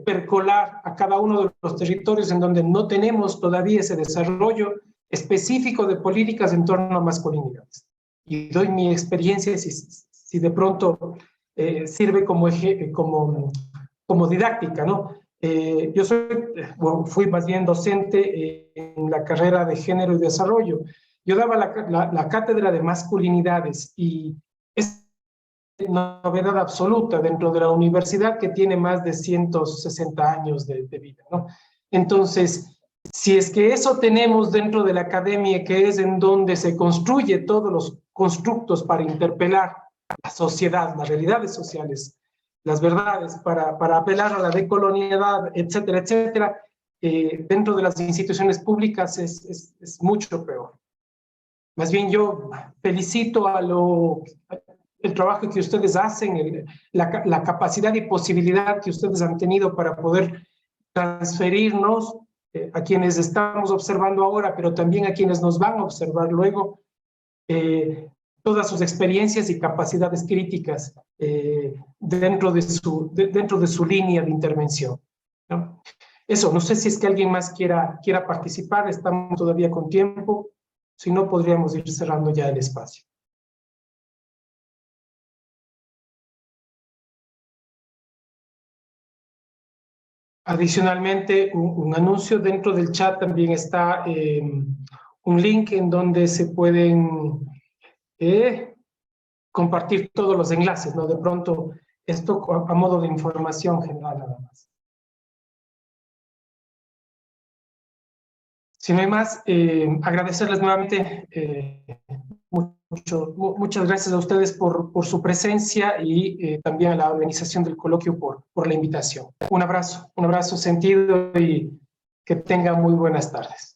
percolar a cada uno de los territorios en donde no tenemos todavía ese desarrollo específico de políticas en torno a masculinidades. Y doy mi experiencia si de pronto sirve como didáctica, ¿no? Yo fui más bien docente en la carrera de Género y Desarrollo. Yo daba la cátedra de masculinidades y es una novedad absoluta dentro de la universidad que tiene más de 160 años de vida, ¿no? Entonces, Si es que eso tenemos dentro de la academia, que es en donde se construye todos los constructos para interpelar la sociedad, las realidades sociales, las verdades, para apelar a la decolonialidad, etcétera, etcétera, dentro de las instituciones públicas es mucho peor. Más bien yo felicito el trabajo que ustedes hacen, la capacidad y posibilidad que ustedes han tenido para poder transferirnos a quienes estamos observando ahora, pero también a quienes nos van a observar luego, todas sus experiencias y capacidades críticas dentro de su línea de intervención, ¿no? Eso, no sé si es que alguien más quiera participar, estamos todavía con tiempo, si no podríamos ir cerrando ya el espacio. Adicionalmente, un anuncio dentro del chat también está un link en donde se pueden compartir todos los enlaces, ¿no? De pronto, esto a modo de información general nada más. Si no hay más, agradecerles nuevamente, muchas gracias a ustedes por su presencia y también a la organización del coloquio por la invitación. Un abrazo sentido y que tengan muy buenas tardes.